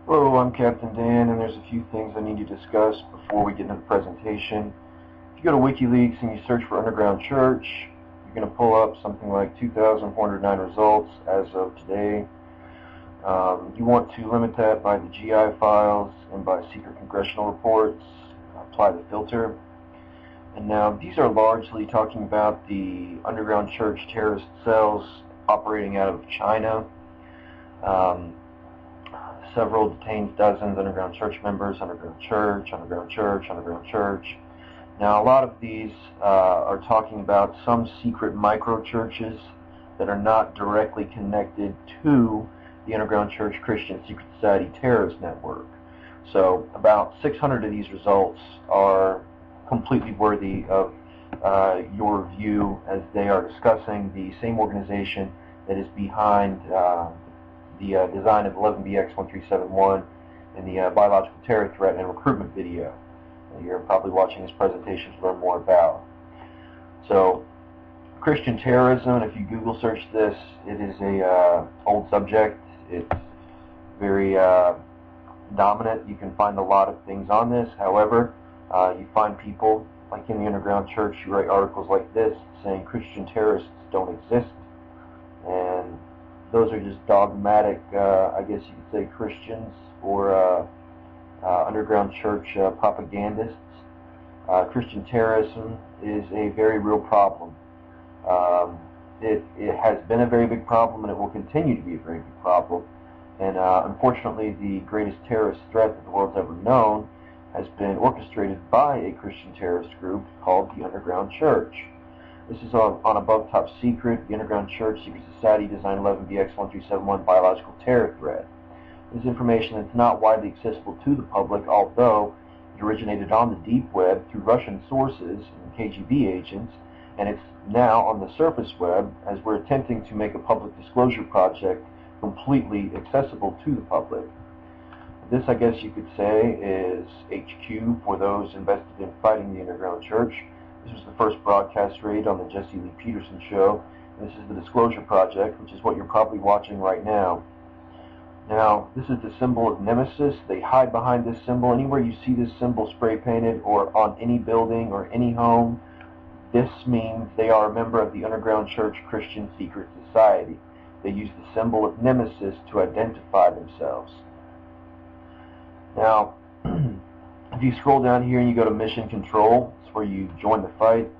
Hello, I'm Captain Dan, and there's a few things I need to discuss before we get into the presentation. If you go to WikiLeaks and you search for Underground Church, you're going to pull up something like 2,409 results as of today. You want to limit that by the GI files and by secret congressional reports. Apply the filter. And now these are largely talking about the Underground Church terrorist cells operating out of China. Several detained dozens, Underground Church members, Underground Church, Underground Church, Underground Church. Now, a lot of these are talking about some secret micro-churches that are not directly connected to the Underground Church Christian Secret Society terrorist network. So about 600 of these results are completely worthy of your review, as they are discussing the same organization that is behind the design of 11BX-1371 in the biological terror threat and recruitment video you're probably watching this presentation to learn more about. So, Christian terrorism, if you Google search this, it is a old subject. It's very dominant. You can find a lot of things on this. However, you find people like in the Underground Church who write articles like this saying Christian terrorists don't exist, and those are just dogmatic, I guess you could say, Christians or Underground Church propagandists. Christian terrorism is a very real problem. It has been a very big problem, and it will continue to be a very big problem. And unfortunately, the greatest terrorist threat that the world's ever known has been orchestrated by a Christian terrorist group called the Underground Church. This is on above top secret, the Underground Church Secret Society Design 11BX-1371 biological terror threat. This is information that's not widely accessible to the public, although it originated on the deep web through Russian sources and KGB agents, and it's now on the surface web as we're attempting to make a public disclosure project completely accessible to the public. This, I guess you could say, is HQ for those invested in fighting the Underground Church. This was the first broadcast raid on the Jesse Lee Peterson show. And this is the Disclosure Project, which is what you're probably watching right now. Now, this is the symbol of Nemesis. They hide behind this symbol. Anywhere you see this symbol spray painted or on any building or any home, this means they are a member of the Underground Church Christian Secret Society. They use the symbol of Nemesis to identify themselves. Now, if you scroll down here and you go to Mission Control, it's where you join the fight,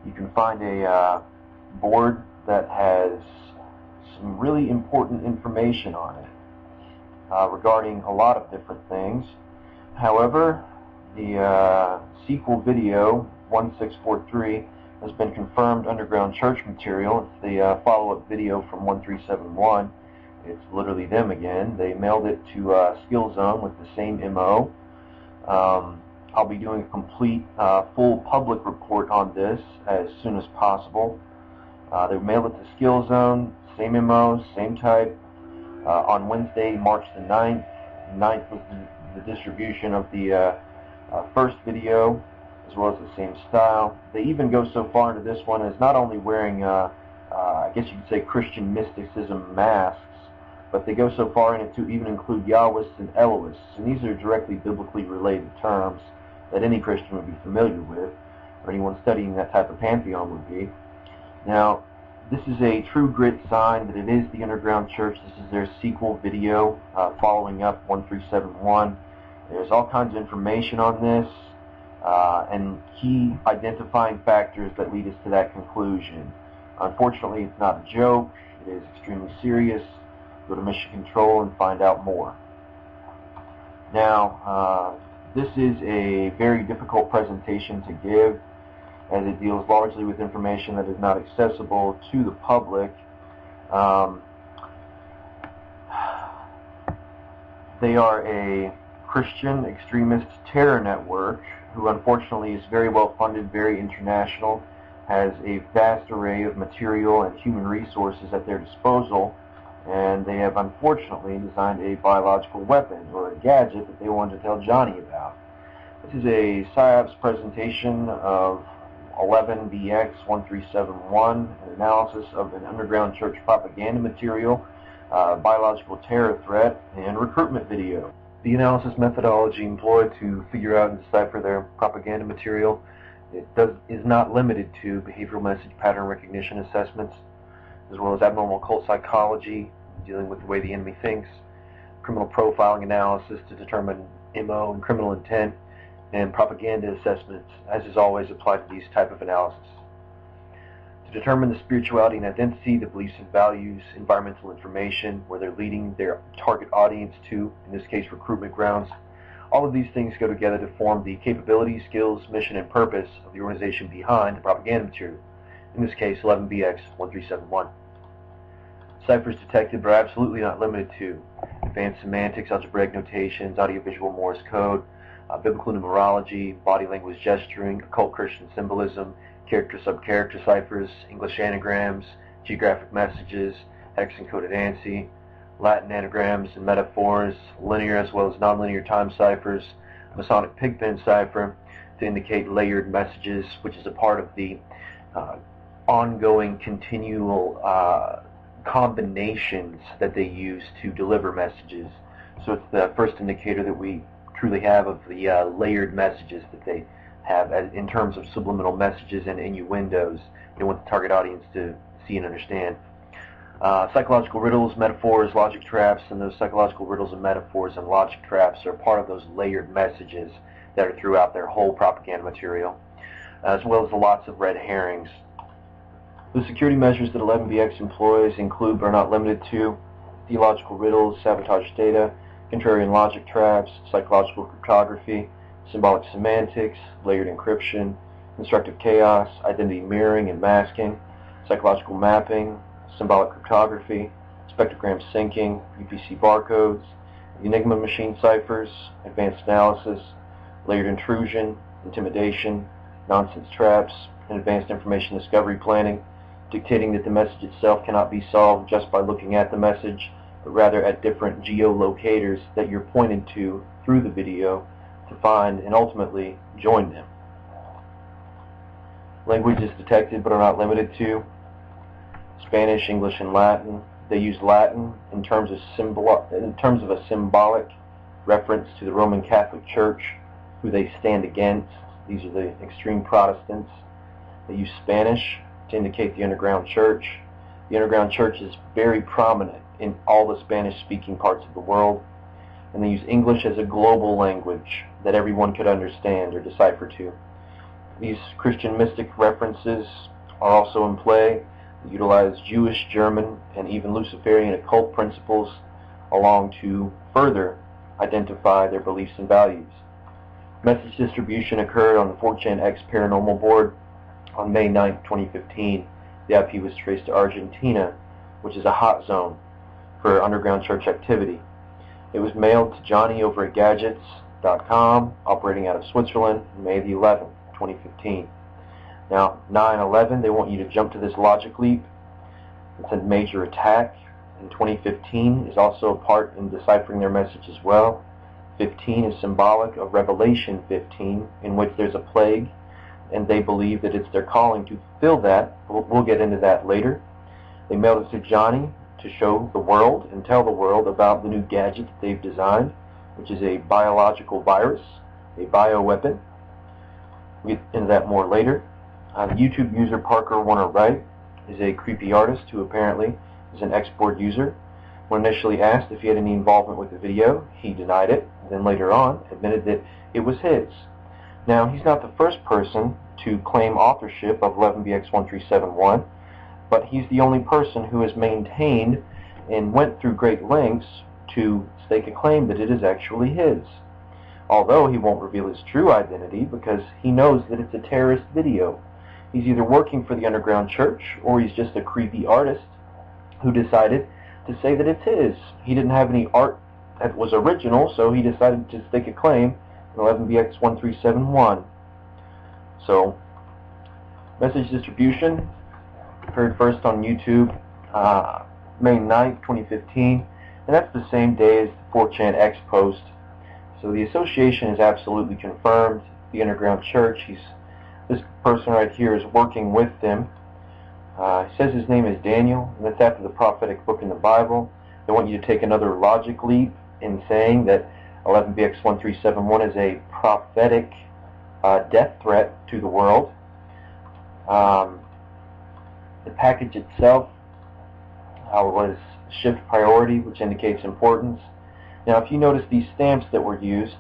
you can find a board that has some really important information on it regarding a lot of different things. However, the sequel video 1643 has been confirmed Underground Church material. It's the follow-up video from 1371. It's literally them again. They mailed it to Skill Zone with the same MO. I'll be doing a complete full public report on this as soon as possible. They mailed it to Skill Zone, same MO, same type, on Wednesday, March the 9th. 9th was the distribution of the first video, as well as the same style. They even go so far into this one as not only wearing, I guess you could say, Christian mysticism masks, but they go so far in it to even include Yahwists and Elohists, and these are directly biblically related terms that any Christian would be familiar with, or anyone studying that type of pantheon would be. Now, this is a true grit sign that it is the Underground Church. This is their sequel video following up 1371. There's all kinds of information on this and key identifying factors that lead us to that conclusion. Unfortunately, it's not a joke. It is extremely serious. Go to Mission Control and find out more. Now, this is a very difficult presentation to give, as it deals largely with information that is not accessible to the public. They are a Christian extremist terror network who unfortunately is very well funded, very international, has a vast array of material and human resources at their disposal, and they have unfortunately designed a biological weapon or a gadget that they wanted to tell Johnny about. This is a PSYOPs presentation of 11BX-1371, an analysis of an Underground Church propaganda material biological terror threat, and recruitment video. The analysis methodology employed to figure out and decipher their propaganda material is not limited to behavioral message pattern recognition assessments, as well as abnormal cult psychology, dealing with the way the enemy thinks, criminal profiling analysis to determine MO and criminal intent, and propaganda assessments, as is always applied to these type of analysis. To determine the spirituality and identity, the beliefs and values, environmental information, where they're leading their target audience to, in this case recruitment grounds, all of these things go together to form the capabilities, skills, mission, and purpose of the organization behind the propaganda material, in this case 11BX-1371. Ciphers detected but are absolutely not limited to advanced semantics, algebraic notations, audiovisual Morse code, biblical numerology, body language gesturing, occult Christian symbolism, character-subcharacter ciphers, English anagrams, geographic messages, hex-encoded ANSI, Latin anagrams and metaphors, linear as well as nonlinear time ciphers, Masonic pigpen cipher to indicate layered messages, which is a part of the ongoing continual combinations that they use to deliver messages. So it's the first indicator that we truly have of the layered messages that they have in terms of subliminal messages and innuendos they want the target audience to see and understand. Psychological riddles, metaphors, logic traps, and those psychological riddles and metaphors and logic traps are part of those layered messages that are throughout their whole propaganda material, as well as the lots of red herrings. The security measures that 11BX employs include but are not limited to theological riddles, sabotage data, contrarian logic traps, psychological cryptography, symbolic semantics, layered encryption, constructive chaos, identity mirroring and masking, psychological mapping, symbolic cryptography, spectrogram syncing, UPC barcodes, Enigma machine ciphers, advanced analysis, layered intrusion, intimidation, nonsense traps, and advanced information discovery planning, dictating that the message itself cannot be solved just by looking at the message, but rather at different geolocators that you're pointed to through the video to find and ultimately join them. Languages detected but are not limited to Spanish, English, and Latin. They use Latin in terms of a symbolic reference to the Roman Catholic Church, who they stand against. These are the extreme Protestants. They use Spanish to indicate the underground church. The underground church is very prominent in all the Spanish-speaking parts of the world, and they use English as a global language that everyone could understand or decipher to. These Christian mystic references are also in play. They utilize Jewish, German, and even Luciferian occult principles along to further identify their beliefs and values. Message distribution occurred on the 4chan X Paranormal board on May 9, 2015. The IP was traced to Argentina, which is a hot zone for underground church activity. It was mailed to Johnny over at gadgets.com, operating out of Switzerland, May the 11th, 2015. Now, 9/11, they want you to jump to this logic leap. It's a major attack. In 2015 is also a part in deciphering their message as well. 15 is symbolic of Revelation 15, in which there's a plague, and they believe that it's their calling to fulfill that. We'll get into that later. They mailed it to Johnny to show the world and tell the world about the new gadget that they've designed, which is a biological virus, a bioweapon. We'll get into that more later. The YouTube user Parker Warner Wright is a creepy artist who apparently is an export user. When initially asked if he had any involvement with the video, he denied it, then later on admitted that it was his. Now, he's not the first person to claim authorship of 11BX-1371, but he's the only person who has maintained and went through great lengths to stake a claim that it is actually his. Although he won't reveal his true identity because he knows that it's a terrorist video. He's either working for the underground church or he's just a creepy artist who decided to say that it's his. He didn't have any art that was original, so he decided to stake a claim in 11BX-1371. So, message distribution occurred first on YouTube May 9th, 2015, and that's the same day as the 4chan X post. So the association is absolutely confirmed. The underground church, this person right here is working with them. He says his name is Daniel, and that's after the prophetic book in the Bible, They want you to take another logic leap in saying that 11BX-1371 is a prophetic death threat to the world. The package itself was shift priority, which indicates importance. Now, if you notice these stamps that were used,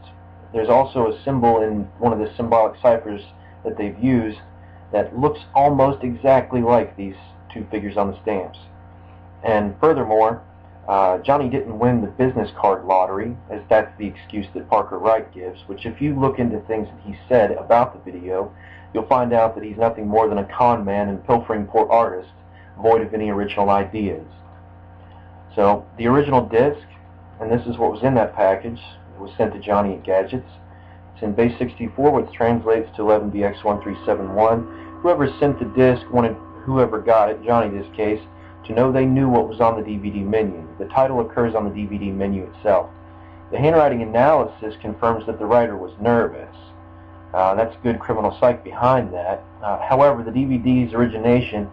there's also a symbol in one of the symbolic ciphers that they've used that looks almost exactly like these two figures on the stamps. And furthermore, Johnny didn't win the business card lottery, as that's the excuse that Parker Wright gives, which if you look into things that he said about the video, you'll find out that he's nothing more than a con man and pilfering poor artist, void of any original ideas. So the original disc, and this is what was in that package, it was sent to Johnny at Gadgets. It's in base 64, which translates to 11BX-1371. Whoever sent the disc wanted whoever got it, Johnny in this case, to know they knew what was on the DVD menu. The title occurs on the DVD menu itself. The handwriting analysis confirms that the writer was nervous. That's good criminal psych behind that. However, the DVD's origination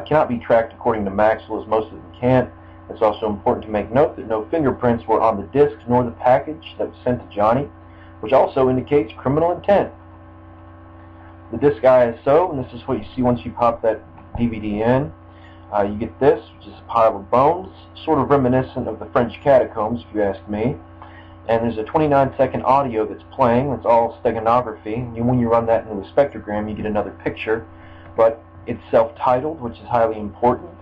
cannot be tracked according to Maxwell, as most of them can't. It's also important to make note that no fingerprints were on the disc nor the package that was sent to Johnny, which also indicates criminal intent. The disc ISO, and this is what you see once you pop that DVD in. You get this, which is a pile of bones, sort of reminiscent of the French catacombs, if you ask me. And there's a 29-second audio that's playing. It's all steganography. And when you run that into the spectrogram, you get another picture. But it's self-titled, which is highly important,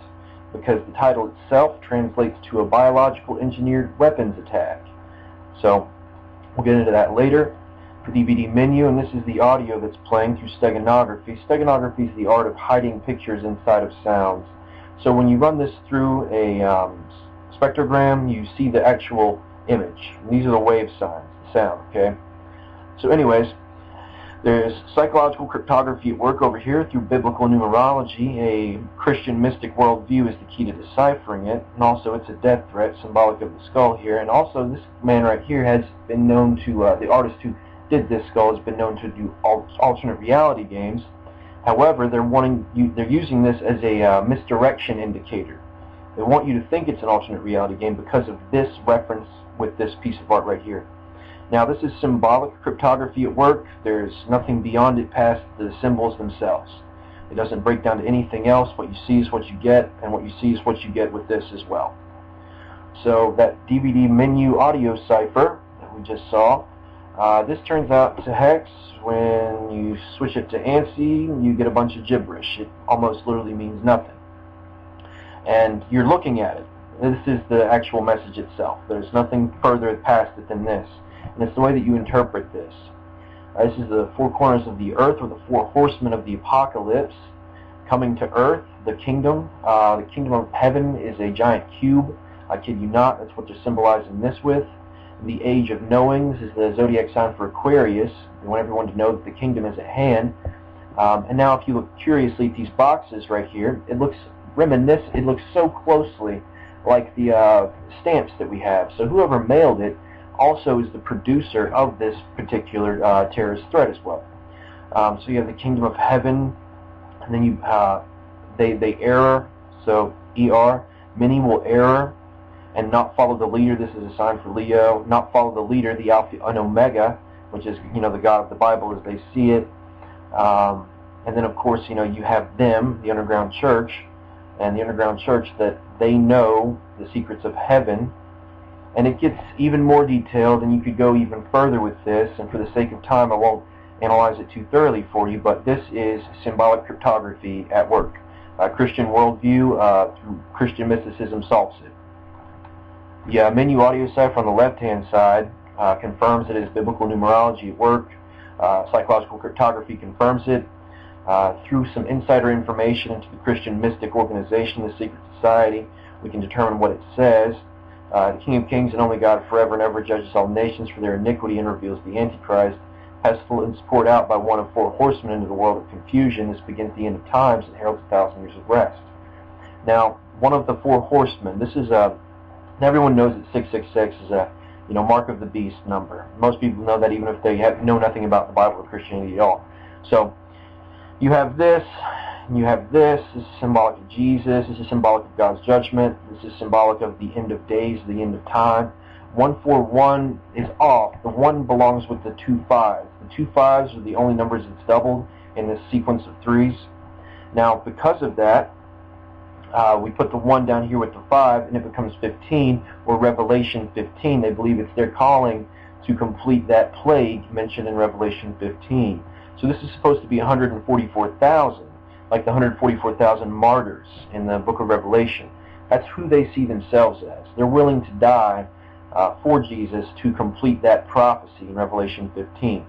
because the title itself translates to a biological engineered weapons attack. So we'll get into that later. The DVD menu, and this is the audio that's playing through steganography. Steganography is the art of hiding pictures inside of sounds. So when you run this through a spectrogram, you see the actual image. And these are the wave signs, the sound, okay? So anyways, there's psychological cryptography at work over here through biblical numerology. A Christian mystic worldview is the key to deciphering it, and also it's a death threat, symbolic of the skull here. And also this man right here has been known to, the artist who did this skull has been known to do alternate reality games. However, they're using this as a misdirection indicator. They want you to think it's an alternate reality game because of this reference with this piece of art right here. Now, this is symbolic cryptography at work. There's nothing beyond it past the symbols themselves. It doesn't break down to anything else. What you see is what you get, and what you see is what you get with this as well. So that DVD menu audio cipher that we just saw, this turns out to hex. When you switch it to ANSI, you get a bunch of gibberish. It almost literally means nothing. And you're looking at it. This is the actual message itself. There's nothing further past it than this. And it's the way that you interpret this. This is the four corners of the earth, or the four horsemen of the apocalypse coming to earth, the kingdom. The kingdom of heaven is a giant cube. I kid you not, that's what they're symbolizing this with. The age of knowings is the zodiac sign for Aquarius. They want everyone to know that the kingdom is at hand. And now if you look curiously at these boxes right here, it looks reminiscent. It looks so closely like the stamps that we have. So whoever mailed it also is the producer of this particular terrorist threat as well. So you have the kingdom of heaven, and then you they err. So ER, many will err and not follow the leader. This is a sign for Leo. Not follow the leader, the Alpha and Omega, which is, you know, the God of the Bible as they see it. And then of course, you know, you have them, the underground church, and the underground church, that they know the secrets of heaven. And it gets even more detailed, and you could go even further with this, and for the sake of time I won't analyze it too thoroughly for you, but this is symbolic cryptography at work. Christian worldview through Christian mysticism solves it. The menu audio cipher on the left-hand side confirms that it is biblical numerology at work. Psychological cryptography confirms it. Through some insider information into the Christian mystic organization, the Secret Society, we can determine what it says. The King of Kings and only God forever and ever judges all nations for their iniquity and reveals the Antichrist. Pestilence poured out by one of four horsemen into the world of confusion. This begins the end of times and heralds 1,000 years of rest. Now, one of the four horsemen, this is everyone knows that 666 is a, you know, mark of the beast number. Most people know that even if they know nothing about the Bible or Christianity at all. So you have this, you have this. This is symbolic of Jesus. This is symbolic of God's judgment. This is symbolic of the end of days, the end of time. 141 is off. The 1 belongs with the 2 5s. The 2 5s are the only numbers that's doubled in this sequence of 3s. Now, because of that, we put the 1 down here with the 5, and it becomes 15, or Revelation 15. They believe it's their calling to complete that plague mentioned in Revelation 15. So this is supposed to be 144,000, like the 144,000 martyrs in the book of Revelation. That's who they see themselves as. They're willing to die for Jesus to complete that prophecy in Revelation 15.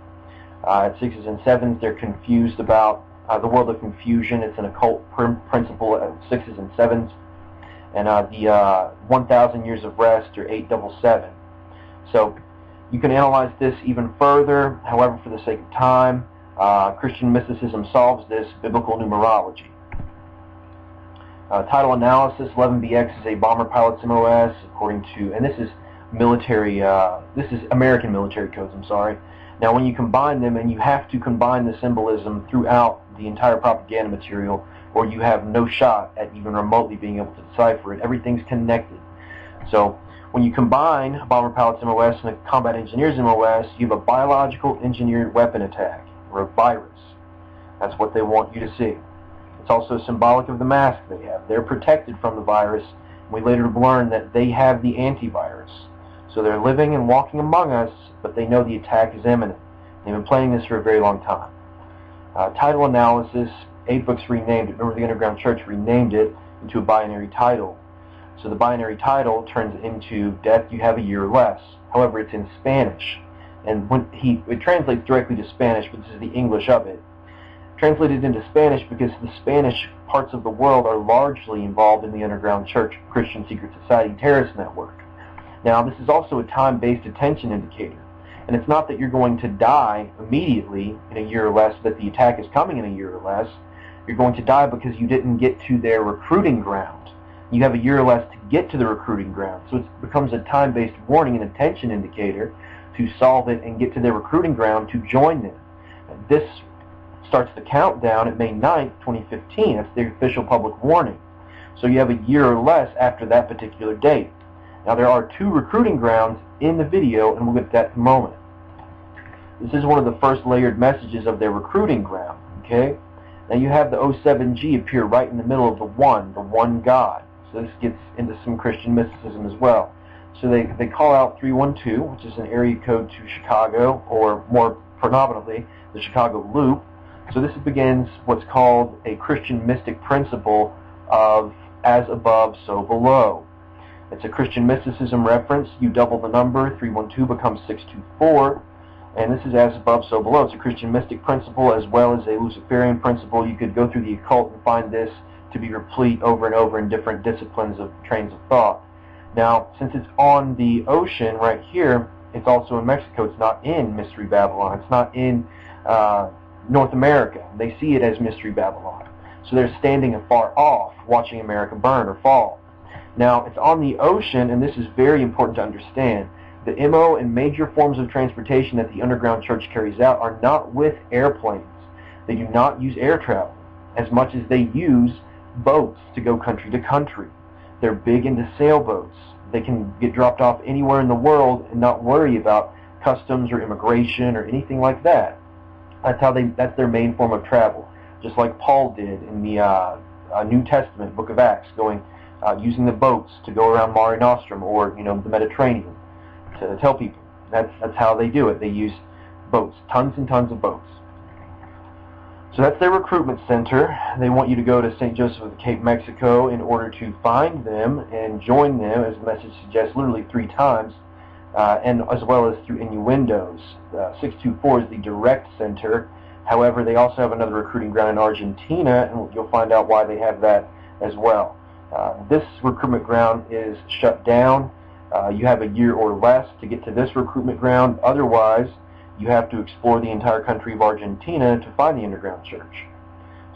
At 6s and 7s, they're confused about the world of confusion. It's an occult principle of 6s and 7s. And the 1,000 years of rest are 877. So you can analyze this even further. However, for the sake of time, Christian mysticism solves this biblical numerology. Title analysis: 11BX is a bomber pilot's MOS, according to, and this is military. This is American military codes. I'm sorry. Now, when you combine them, and you have to combine the symbolism throughout the entire propaganda material, or you have no shot at even remotely being able to decipher it. Everything's connected. So when you combine a bomber pilot's MOS and a combat engineer's MOS, you have a biological engineered weapon attack, or a virus. That's what they want you to see. It's also symbolic of the mask they have. They're protected from the virus. We later learn that they have the antivirus. So they're living and walking among us, but they know the attack is imminent. They've been planning this for a very long time. Title analysis: 8 books renamed it. Remember, the Underground Church renamed it into a binary title. So the binary title turns into Death You Have a Year or Less. However, it's in Spanish. And it translates directly to Spanish, but this is the English of it. Translated into Spanish because the Spanish parts of the world are largely involved in the Underground Church, Christian Secret Society terrorist network. Now, this is also a time-based attention indicator. And it's not that you're going to die immediately in a year or less, that the attack is coming in a year or less. You're going to die because you didn't get to their recruiting ground. You have a year or less to get to the recruiting ground. So it becomes a time-based warning and attention indicator to solve it and get to their recruiting ground to join them. And this starts the countdown at May 9th, 2015. That's the official public warning. So you have a year or less after that particular date. Now, there are 2 recruiting grounds in the video, and we'll get to that in a moment. This is one of the first layered messages of their recruiting ground. Okay? Now you have the 07G appear right in the middle of the one God. So this gets into some Christian mysticism as well. So they call out 312, which is an area code to Chicago, or more predominantly, the Chicago Loop. So this begins what's called a Christian mystic principle of as above, so below. It's a Christian mysticism reference. You double the number, 312 becomes 624, and this is as above, so below. It's a Christian mystic principle as well as a Luciferian principle. You could go through the occult and find this to be replete over and over in different disciplines of trains of thought. Now, since it's on the ocean right here, it's also in Mexico. It's not in Mystery Babylon. It's not in North America. They see it as Mystery Babylon. So they're standing afar off, watching America burn or fall. Now, it's on the ocean, and this is very important to understand. The MO and major forms of transportation that the Underground Church carries out are not with airplanes. They do not use air travel as much as they use boats to go country to country. They're big into sailboats. They can get dropped off anywhere in the world and not worry about customs or immigration or anything like that. That's their main form of travel, just like Paul did in the New Testament, Book of Acts, using the boats to go around Mare Nostrum, or the Mediterranean, to tell people. That's how they do it. They use boats, tons and tons of boats. So that's their recruitment center. They want you to go to St. Joseph of Cape, Mexico, in order to find them and join them, as the message suggests, literally 3 times, and as well as through innuendos. 624 is the direct center. However, they also have another recruiting ground in Argentina, and you'll find out why they have that as well. This recruitment ground is shut down. You have a year or less to get to this recruitment ground. Otherwise, you have to explore the entire country of Argentina to find the Underground Church.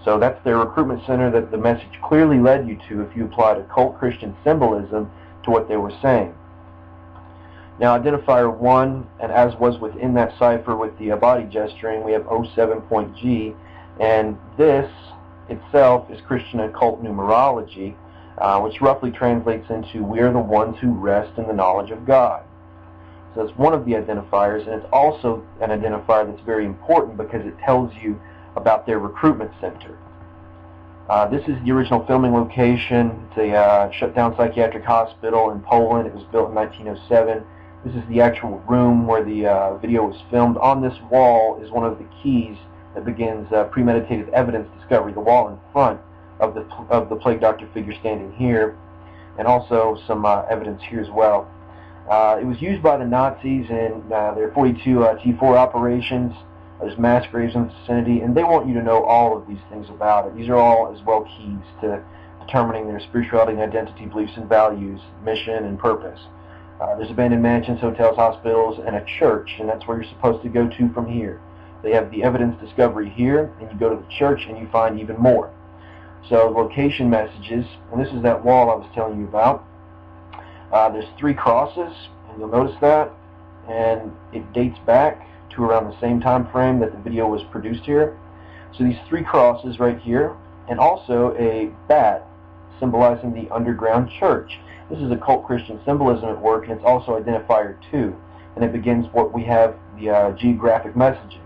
So that's their recruitment center that the message clearly led you to if you applied occult Christian symbolism to what they were saying. Now, identifier 1, and as was within that cipher with the body gesturing, we have 07.G, and this itself is Christian occult numerology, which roughly translates into "we are the ones who rest in the knowledge of God." So that's one of the identifiers, and it's also an identifier that's very important because it tells you about their recruitment center. This is the original filming location. It's a shut-down psychiatric hospital in Poland. It was built in 1907. This is the actual room where the video was filmed. On this wall is one of the keys that begins premeditated evidence discovery, the wall in front of the plague doctor figure standing here, and also some evidence here as well. It was used by the Nazis in their 42 T4 operations. There's mass graves in the vicinity, and they want you to know all of these things about it. These are all as well keys to determining their spirituality and identity, beliefs and values, mission and purpose. There's abandoned mansions, hotels, hospitals, and a church, and that's where you're supposed to go to from here. They have the evidence discovery here, and you go to the church and you find even more. So location messages, and this is that wall I was telling you about. There's 3 crosses, and you'll notice that, and it dates back to around the same time frame that the video was produced here. So these 3 crosses right here, and also a bat symbolizing the underground church. This is occult Christian symbolism at work, and it's also identifier 2, and it begins what we have the geographic messaging.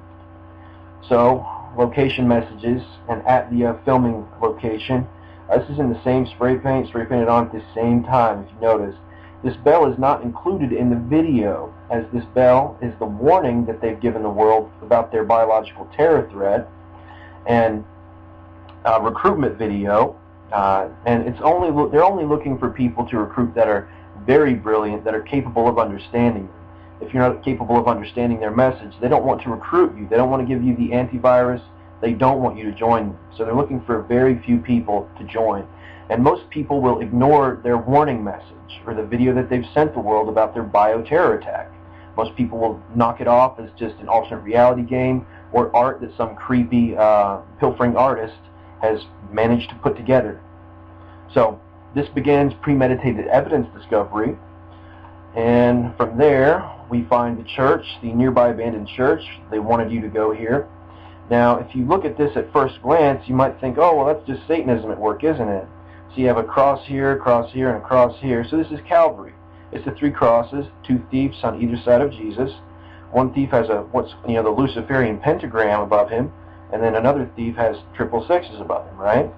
So location messages, and at the filming location, this is in the same spray painted on at the same time, if you notice. This bell is not included in the video, as this bell is the warning that they've given the world about their biological terror threat, and recruitment video, and they're only looking for people to recruit that are very brilliant, that are capable of understanding them. If you're not capable of understanding their message, they don't want to recruit you. They don't want to give you the antivirus. They don't want you to join them. So they're looking for very few people to join. And most people will ignore their warning message or the video that they've sent the world about their bioterror attack. Most people will knock it off as just an alternate reality game or art that some creepy pilfering artist has managed to put together. So this begins premeditated evidence discovery, and from there we find the church, the nearby abandoned church. They wanted you to go here. Now, if you look at this at first glance, you might think, oh, well, that's just Satanism at work, isn't it? So you have a cross here, and a cross here. So this is Calvary. It's the 3 crosses, 2 thieves on either side of Jesus. One thief has the Luciferian pentagram above him, and then another thief has 666s above him, right?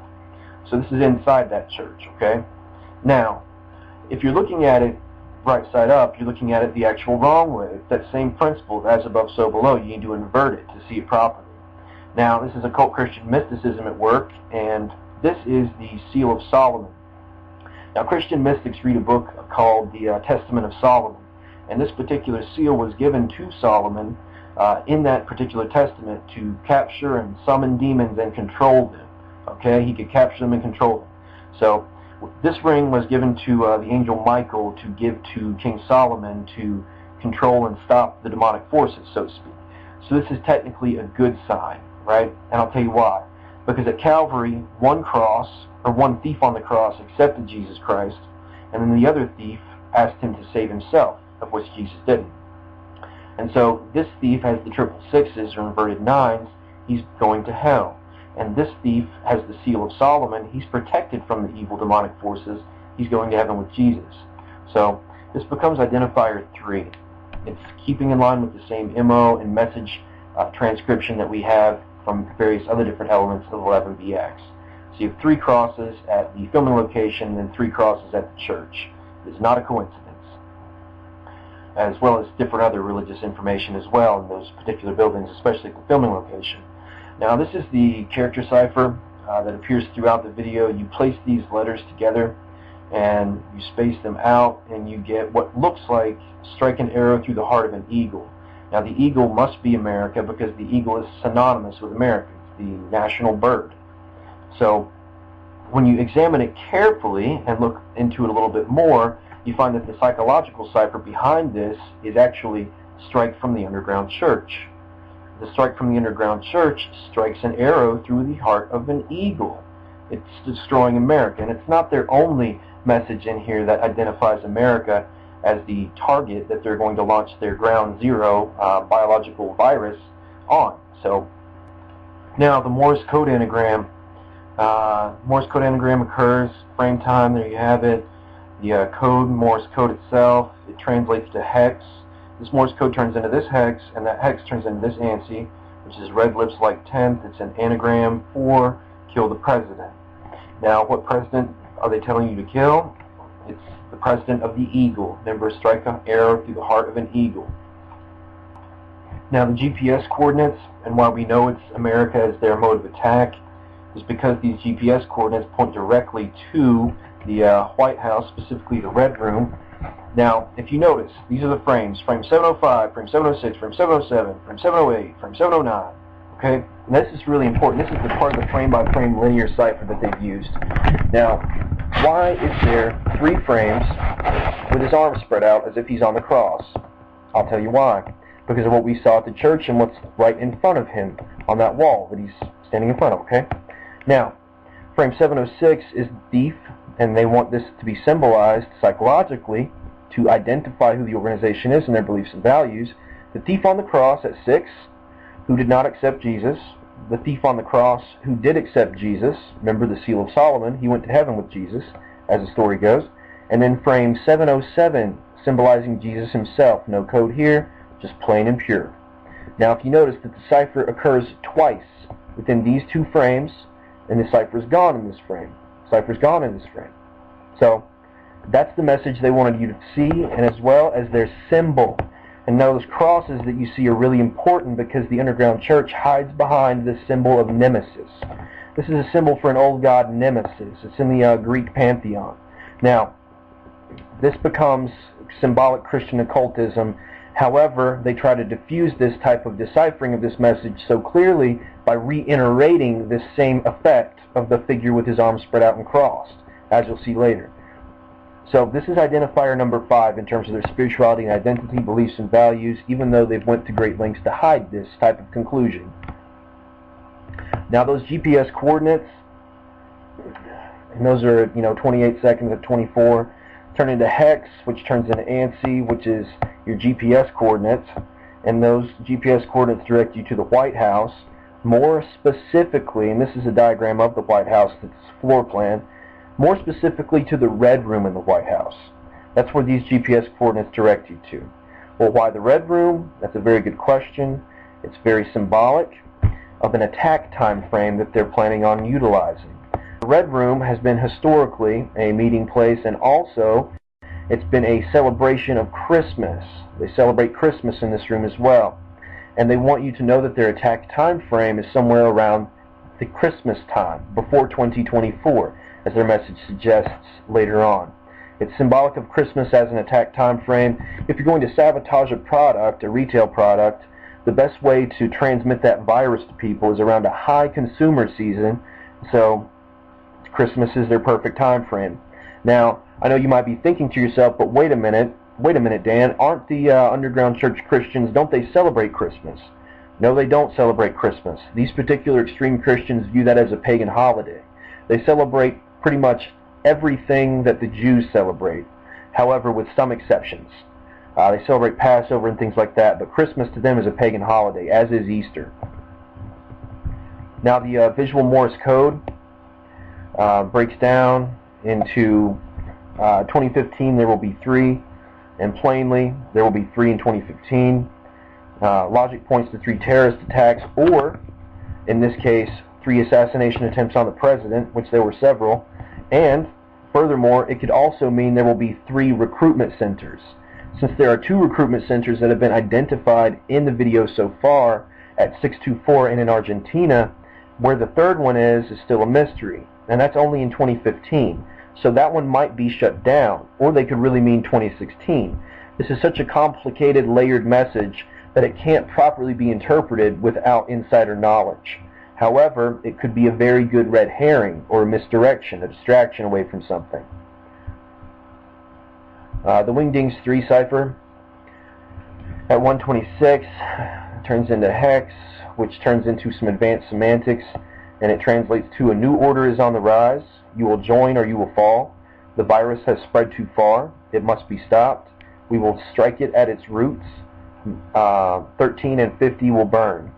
So this is inside that church, okay? Now, if you're looking at it right side up, you're looking at it the actual wrong way. It's that same principle of as above, so below. You need to invert it to see it properly. Now, this is occult Christian mysticism at work, and this is the Seal of Solomon. Now, Christian mystics read a book called the Testament of Solomon, and this particular seal was given to Solomon in that particular testament to capture and summon demons and control them. Okay, he could capture them and control them. So this ring was given to the angel Michael to give to King Solomon to control and stop the demonic forces, so to speak. So this is technically a good sign, right? And I'll tell you why. Because at Calvary, one thief on the cross accepted Jesus Christ, and then the other thief asked him to save himself, of which Jesus didn't. And so this thief has the 666s or inverted 9s. He's going to hell. And this thief has the Seal of Solomon. He's protected from the evil demonic forces. He's going to heaven with Jesus. So this becomes identifier 3. It's keeping in line with the same MO and message transcription that we have from various other different elements of 11BX. So you have 3 crosses at the filming location and then 3 crosses at the church. It's not a coincidence. As well as different other religious information as well in those particular buildings, especially at the filming location. Now, this is the character cipher that appears throughout the video. You place these letters together and you space them out, and you get what looks like strike an arrow through the heart of an eagle. Now, the eagle must be America because the eagle is synonymous with America, the national bird. So when you examine it carefully and look into it a little bit more, you find that the psychological cipher behind this is actually strike from the underground church. The strike from the underground church strikes an arrow through the heart of an eagle. It's destroying America, and it's not their only message in here that identifies America as the target that they're going to launch their ground zero biological virus on. So now the Morse code anagram Morse code anagram occurs, frame time, there you have it. The code, Morse code itself, it translates to hex. This Morse code turns into this hex, and that hex turns into this ANSI, which is red lips like 10th. It's an anagram for kill the president. Now, what president are they telling you to kill? It's the president of the eagle. Remember, strike an arrow through the heart of an eagle. Now, the GPS coordinates, and why we know it's America as their mode of attack, is because these GPS coordinates point directly to the White House, specifically the Red Room. Now, if you notice, these are the frames: frame 705, frame 706, frame 707, frame 708, frame 709. Okay, and this is really important. This is the part of the frame-by-frame linear cipher that they've used. Now, why is there 3 frames with his arms spread out as if he's on the cross? I'll tell you why. Because of what we saw at the church and what's right in front of him on that wall that he's standing in front of, okay? Now, frame 706 is the thief, and they want this to be symbolized psychologically to identify who the organization is and their beliefs and values. The thief on the cross at 6, who did not accept Jesus. The thief on the cross who did accept Jesus. Remember the Seal of Solomon, he went to heaven with Jesus, as the story goes. And then frame 707, symbolizing Jesus himself. No code here, just plain and pure. Now, if you notice that the cipher occurs twice within these 2 frames, and the cipher is gone in this frame. Cipher's gone in this frame. So that's the message they wanted you to see, and as well as their symbol. And those crosses that you see are really important because the underground church hides behind the symbol of Nemesis. This is a symbol for an old god, Nemesis. It's in the Greek pantheon. Now, this becomes symbolic Christian occultism. However, they try to diffuse this type of deciphering of this message so clearly by reiterating this same effect of the figure with his arms spread out and crossed, as you'll see later. So this is identifier number 5 in terms of their spirituality and identity, beliefs and values, even though they've went to great lengths to hide this type of conclusion. Now those GPS coordinates, and those are 28 seconds at 24, turn into hex, which turns into ANSI, which is your GPS coordinates, and those GPS coordinates direct you to the White House. More specifically, and this is a diagram of the White House, that's floor plan, more specifically to the Red Room in the White House. That's where these GPS coordinates direct you to. Well, why the Red Room? That's a very good question. It's very symbolic of an attack time frame that they're planning on utilizing. The Red Room has been historically a meeting place, and also it's been a celebration of Christmas. They celebrate Christmas in this room as well. And they want you to know that their attack time frame is somewhere around the Christmas time, before 2024, as their message suggests later on. It's symbolic of Christmas as an attack time frame. If you're going to sabotage a product, a retail product, the best way to transmit that virus to people is around a high consumer season. So Christmas is their perfect time frame. Now, I know you might be thinking to yourself, but wait a minute, Dan, aren't the underground church Christians, don't they celebrate Christmas? No, they don't celebrate Christmas. These particular extreme Christians view that as a pagan holiday. They celebrate pretty much everything that the Jews celebrate, however, with some exceptions. They celebrate Passover and things like that, but Christmas to them is a pagan holiday, as is Easter. Now, the visual Morse code breaks down into 2015 there will be 3, and plainly there will be 3 in 2015. Logic points to 3 terrorist attacks, or in this case 3 assassination attempts on the president, which there were several, and furthermore it could also mean there will be 3 recruitment centers. Since there are 2 recruitment centers that have been identified in the video so far at 624 and in Argentina, where the 3rd one is still a mystery, and that's only in 2015. So that one might be shut down, or they could really mean 2016. This is such a complicated, layered message that it can't properly be interpreted without insider knowledge. However, it could be a very good red herring, or a misdirection, a distraction away from something. The Wingdings 3 cipher at 126 turns into hex, which turns into some advanced semantics, and it translates to a new order is on the rise. You will join or you will fall. The virus has spread too far. It must be stopped. We will strike it at its roots. 13 and 50 will burn.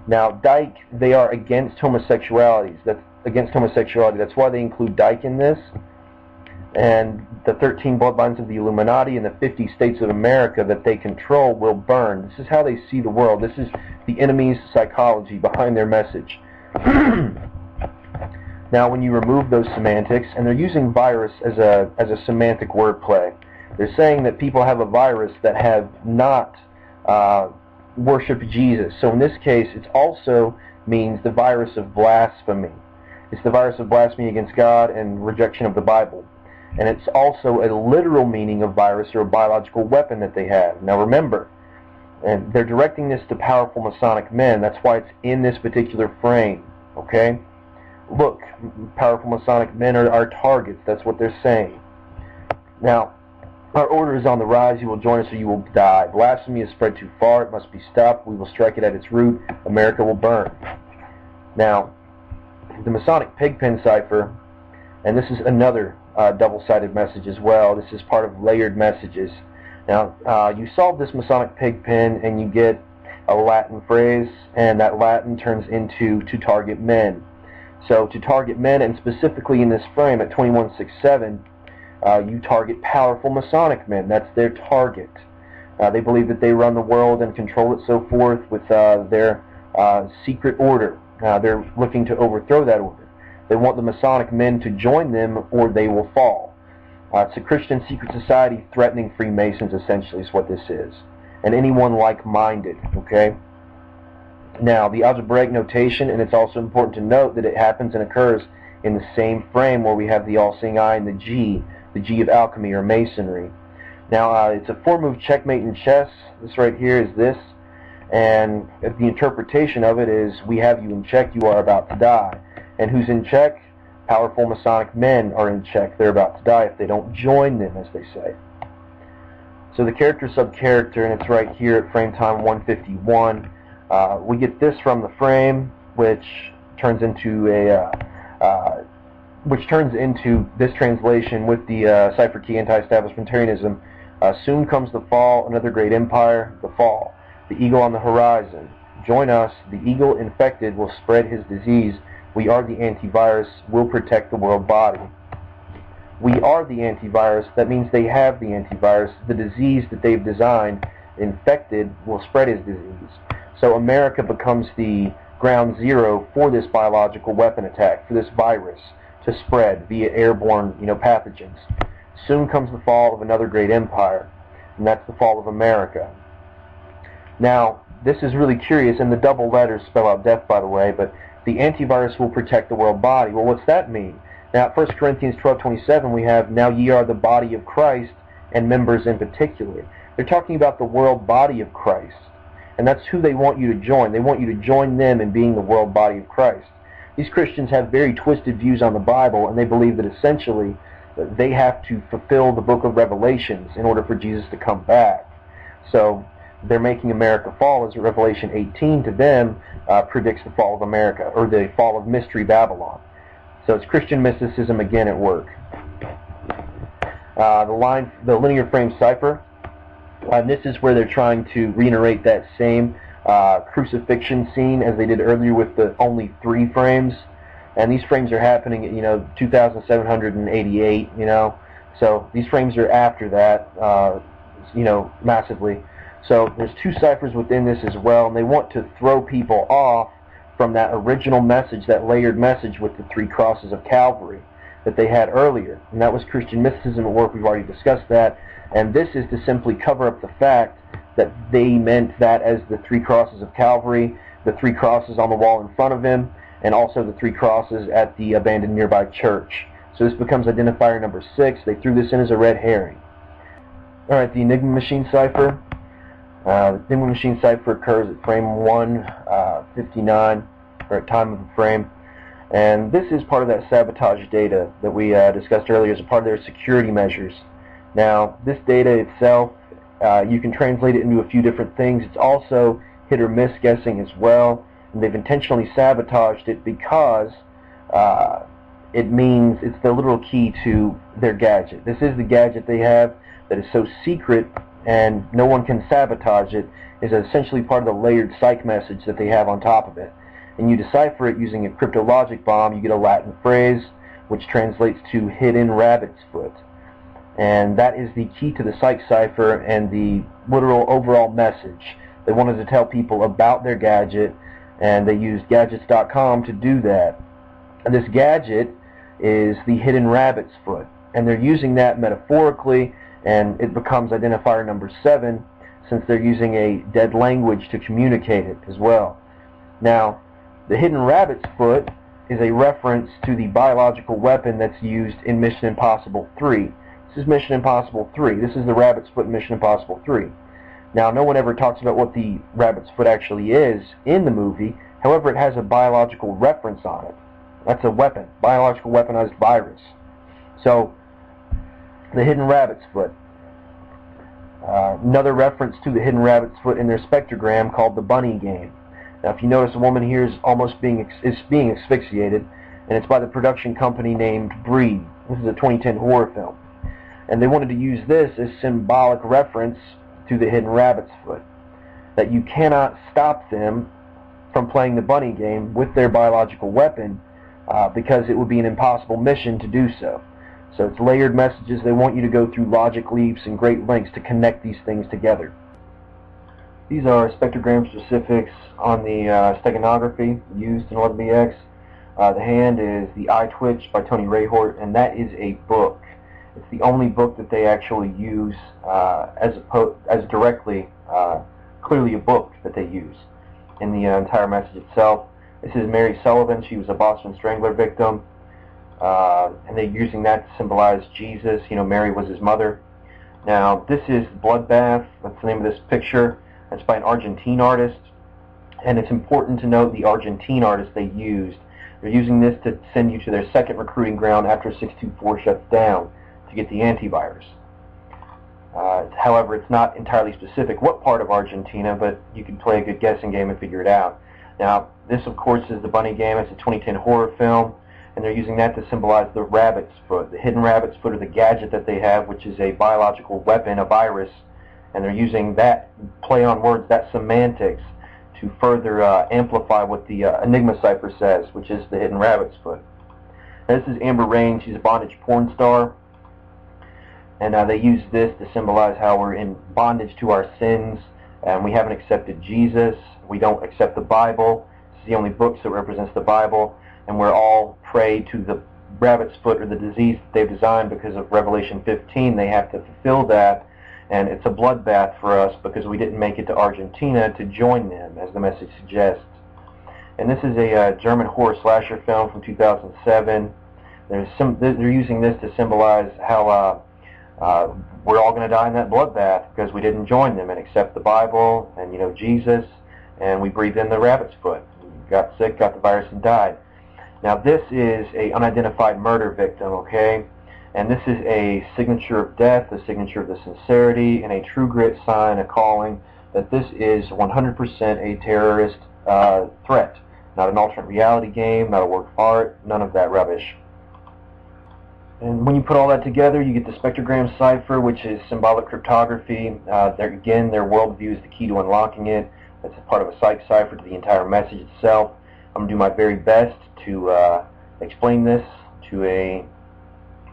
Now, Dyke, they are against homosexuality. That's why they include Dyke in this. And the 13 bloodlines of the Illuminati and the 50 states of America that they control will burn. This is how they see the world. This is the enemy's psychology behind their message. Now, when you remove those semantics, and they're using virus as a semantic wordplay, they're saying that people have a virus that have not worshipped Jesus. So in this case, it also means the virus of blasphemy. It's the virus of blasphemy against God and rejection of the Bible. And it's also a literal meaning of virus, or a biological weapon that they have. Now remember, and they're directing this to powerful Masonic men. That's why it's in this particular frame. Okay? Look, powerful Masonic men are our targets. That's what they're saying. Now, our order is on the rise. You will join us or you will die. Blasphemy is spread too far. It must be stopped. We will strike it at its root. America will burn. Now, the Masonic Pigpen cipher, and this is another double-sided message as well. This is part of layered messages. Now, you solve this Masonic Pigpen and you get a Latin phrase, and that Latin turns into to target men. So to target men, and specifically in this frame at 2167, you target powerful Masonic men. That's their target. They believe that they run the world and control it, so forth, with their secret order. They're looking to overthrow that order. They want the Masonic men to join them or they will fall. It's a Christian secret society threatening Freemasons, essentially, is what this is. And anyone like-minded, okay? Now, the algebraic notation, and it's also important to note that it happens and occurs in the same frame where we have the all-seeing eye and the G of alchemy or masonry. Now, it's a 4-move checkmate in chess. This right here is this. And the interpretation of it is, we have you in check, you are about to die. And who's in check? Powerful Masonic men are in check. They're about to die if they don't join them, as they say. So the character character, and it's right here at frame time 151. We get this from the frame, which turns into this translation with the cipher key anti-establishmentarianism. Soon comes the fall, another great empire, the fall. The eagle on the horizon. Join us. The eagle infected will spread his disease. We are the antivirus. Will protect the world body. We are the antivirus. That means they have the antivirus. The disease that they've designed, infected, will spread his disease. So America becomes the ground zero for this biological weapon attack, for this virus to spread via airborne, pathogens. Soon comes the fall of another great empire, and that's the fall of America. Now, this is really curious, and the double letters spell out death, by the way, but the antivirus will protect the world body. Well, what's that mean? Now, at 1 Corinthians 12:27, we have, now ye are the body of Christ, and members in particular. They're talking about the world body of Christ, and that's who they want you to join. They want you to join them in being the world body of Christ. These Christians have very twisted views on the Bible, and they believe that essentially they have to fulfill the book of Revelations in order for Jesus to come back. So they're making America fall, as Revelation 18 to them predicts the fall of America, or the fall of Mystery Babylon. So it's Christian mysticism again at work. The linear frame cipher, this is where they're trying to reiterate that same crucifixion scene as they did earlier with the only 3 frames. And these frames are happening at 2,788. So these frames are after that, massively. So there's 2 ciphers within this as well, and they want to throw people off from that original message, that layered message with the 3 crosses of Calvary that they had earlier. And that was Christian mysticism at work. We've already discussed that. And this is to simply cover up the fact that they meant that as the 3 crosses of Calvary, the 3 crosses on the wall in front of him, and also the 3 crosses at the abandoned nearby church. So this becomes identifier number 6. They threw this in as a red herring. All right, the Enigma Machine cipher. The Enigma Machine cipher occurs at frame 159, or at time of the frame. And this is part of that sabotage data that we discussed earlier as a part of their security measures. Now, this data itself, you can translate it into a few different things. It's also hit or miss guessing as well. And they've intentionally sabotaged it because it means it's the literal key to their gadget. This is the gadget they have that is so secret and no one can sabotage it, is essentially part of the layered psych message that they have on top of it. And you decipher it using a cryptologic bomb. You get a Latin phrase which translates to hidden rabbit's foot. And that is the key to the psych cipher and the literal overall message. They wanted to tell people about their gadget, and they used gadgets.com to do that. And this gadget is the hidden rabbit's foot, and they're using that metaphorically, and it becomes identifier number 7 since they're using a dead language to communicate it as well. Now, the hidden rabbit's foot is a reference to the biological weapon that's used in Mission Impossible 3. This is Mission Impossible 3. This is the rabbit's foot in Mission Impossible 3. Now, no one ever talks about what the rabbit's foot actually is in the movie. However, it has a biological reference on it. That's a weapon, biological weaponized virus. So, the hidden rabbit's foot. Another reference to the hidden rabbit's foot in their spectrogram called the bunny game. Now, if you notice, a woman here is almost being asphyxiated, and it's by the production company named Breed. This is a 2010 horror film. And they wanted to use this as symbolic reference to the hidden rabbit's foot. That you cannot stop them from playing the bunny game with their biological weapon because it would be an impossible mission to do so. So it's layered messages. They want you to go through logic leaps and great lengths to connect these things together. These are spectrogram specifics on the steganography used in 11BX. The hand is The Eye Twitch by Tony Rahort, and that is a book. It's the only book that they actually use as directly, clearly a book that they use in the entire message itself. This is Mary Sullivan. She was a Boston Strangler victim, and they're using that to symbolize Jesus. You know, Mary was his mother. Now, this is Bloodbath. That's the name of this picture. It's by an Argentine artist, and it's important to note the Argentine artist they used. They're using this to send you to their second recruiting ground after 624 shuts down to get the antivirus. However, it's not entirely specific what part of Argentina, but you can play a good guessing game and figure it out. Now, this, of course, is the bunny game. It's a 2010 horror film, and they're using that to symbolize the rabbit's foot, the hidden rabbit's foot, or the gadget that they have, which is a biological weapon, a virus, and they're using that play on words, that semantics, to further amplify what the Enigma cipher says, which is the hidden rabbit's foot. Now, this is Amber Rain. She's a bondage porn star, and they use this to symbolize how we're in bondage to our sins, and we haven't accepted Jesus. We don't accept the Bible. It's the only book that represents the Bible, and we're all prey to the rabbit's foot, or the disease that they've designed because of Revelation 15. They have to fulfill that, and it's a bloodbath for us because we didn't make it to Argentina to join them, as the message suggests. And this is a German horror slasher film from 2007. They're using this to symbolize how we're all going to die in that bloodbath because we didn't join them and accept the Bible and, you know, Jesus, and we breathed in the rabbit's foot. We got sick, got the virus, and died. Now, this is a unidentified murder victim, okay? And this is a signature of death, a signature of the sincerity, and a true grit sign, a calling that this is 100% a terrorist threat. Not an alternate reality game, not a work of art, none of that rubbish. And when you put all that together, you get the spectrogram cipher, which is symbolic cryptography. Again, their worldview is the key to unlocking it. That's a part of a psych cipher to the entire message itself. I'm going to do my very best to explain this to a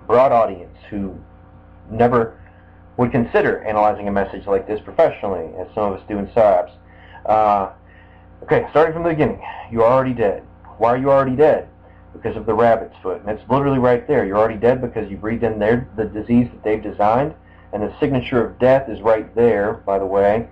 broad audience who never would consider analyzing a message like this professionally, as some of us do in PSYOPs. Okay, starting from the beginning. You are already dead. Why are you already dead? Because of the rabbit's foot. And it's literally right there. You're already dead because you breathed in the disease that they've designed, and the signature of death is right there, by the way.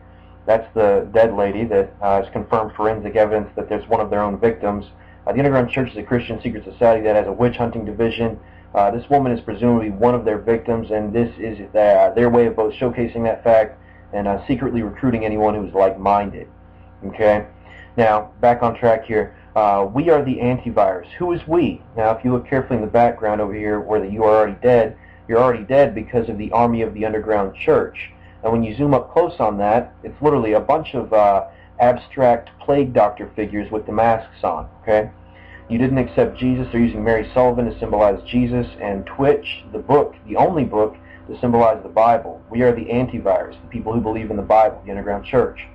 That's the dead lady that has confirmed forensic evidence that there's one of their own victims. The Underground Church is a Christian secret society that has a witch hunting division. This woman is presumably one of their victims, and this is their way of both showcasing that fact and secretly recruiting anyone who's like-minded. Okay? Now, back on track here. We are the antivirus. Who is we? Now, if you look carefully in the background over here where the you are already dead, you're already dead because of the army of the Underground Church. And when you zoom up close on that, it's literally a bunch of abstract plague doctor figures with the masks on. Okay? You didn't accept Jesus. They're using Mary Sullivan to symbolize Jesus, and Twitch, the book, the only book, to symbolize the Bible. We are the antivirus, the people who believe in the Bible, the underground church.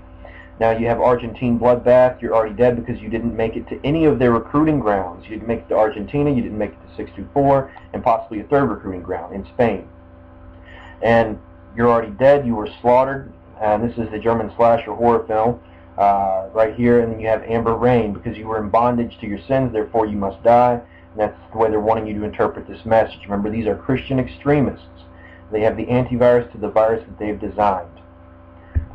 Now you have Argentine bloodbath. You're already dead because you didn't make it to any of their recruiting grounds. You didn't make it to Argentina, you didn't make it to 624, and possibly a third recruiting ground in Spain. And you're already dead. You were slaughtered. And this is the German slasher horror film right here. And then you have Amber Rain, because you were in bondage to your sins, therefore you must die. And that's the way they're wanting you to interpret this message. Remember, these are Christian extremists. They have the antivirus to the virus that they've designed.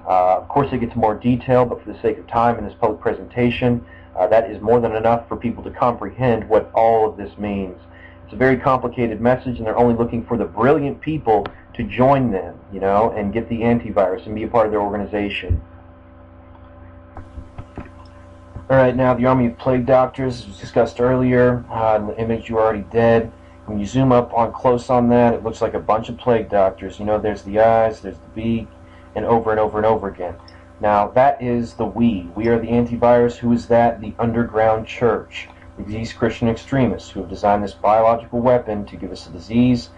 Of course, it gets more detailed, but for the sake of time in this public presentation, that is more than enough for people to comprehend what all of this means. It's a very complicated message, and they're only looking for the brilliant people to join them, you know, and get the antivirus and be a part of their organization. Alright, now the Army of Plague Doctors, as was discussed earlier, in the image You Are Already Dead. When you zoom up on close on that, it looks like a bunch of plague doctors. You know, there's the eyes, there's the beak, and over and over and over again. Now, that is the we. We are the antivirus. Who is that? The underground church. These Christian extremists who have designed this biological weapon to give us a disease,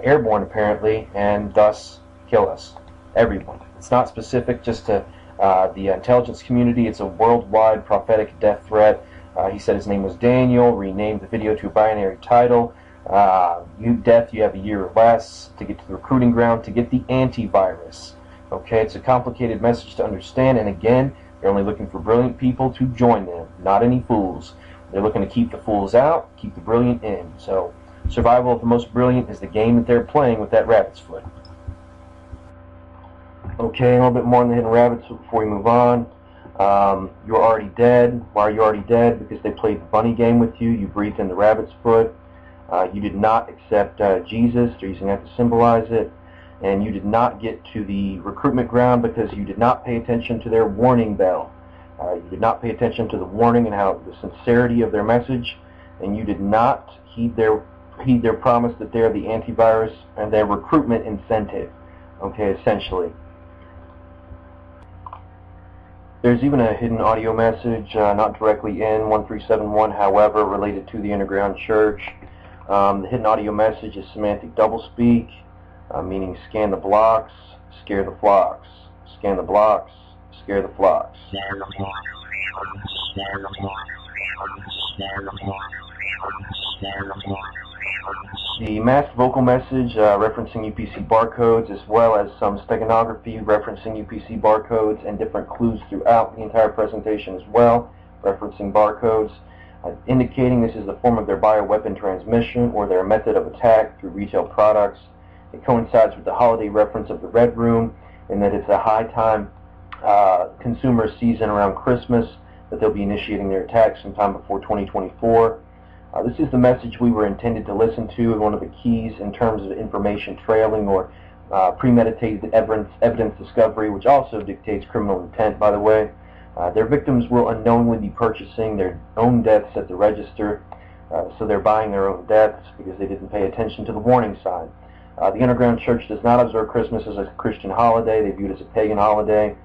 airborne apparently, and thus kill us. Everyone. It's not specific just to the intelligence community. It's a worldwide prophetic death threat. He said his name was Daniel, renamed the video to a binary title. Death, you have a year or less to get to the recruiting ground, to get the antivirus. Okay, it's a complicated message to understand, and again, they're only looking for brilliant people to join them, not any fools. They're looking to keep the fools out, keep the brilliant in. So, survival of the most brilliant is the game that they're playing with that rabbit's foot. Okay, a little bit more on the hidden rabbits before we move on. You're already dead. Why are you already dead? Because they played the bunny game with you. You breathed in the rabbit's foot. You did not accept Jesus. They're using that to symbolize it. And you did not get to the recruitment ground because you did not pay attention to their warning bell. You did not pay attention to the warning and how the sincerity of their message, and you did not heed their promise that they're the antivirus and their recruitment incentive. Okay, essentially. There's even a hidden audio message, not directly in 1371, however, related to the underground church. The hidden audio message is semantic doublespeak, meaning scan the blocks, scare the flocks. Scan the blocks, scare the flocks. The masked vocal message referencing UPC barcodes, as well as some steganography referencing UPC barcodes and different clues throughout the entire presentation as well, referencing barcodes, indicating this is the form of their bioweapon transmission or their method of attack through retail products. It coincides with the holiday reference of the Red Room, in that it's a high time consumer season around Christmas that they'll be initiating their attacks sometime before 2024. This is the message we were intended to listen to, and one of the keys in terms of information trailing or premeditated evidence discovery, which also dictates criminal intent, by the way. Their victims will unknowingly be purchasing their own deaths at the register, so they're buying their own deaths because they didn't pay attention to the warning sign. The underground church does not observe Christmas as a Christian holiday. They view it as a pagan holiday.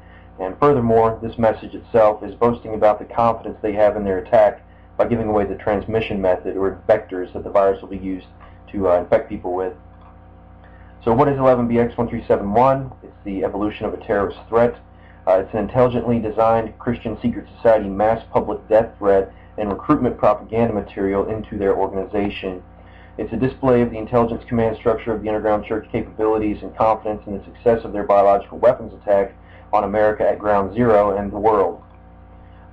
And furthermore, this message itself is boasting about the confidence they have in their attack by giving away the transmission method or vectors that the virus will be used to infect people with. So what is 11BX-1371? It's the evolution of a terrorist threat. It's an intelligently designed Christian secret society mass public death threat and recruitment propaganda material into their organization. It's a display of the intelligence command structure of the underground church capabilities and confidence in the success of their biological weapons attack on America at ground zero and the world.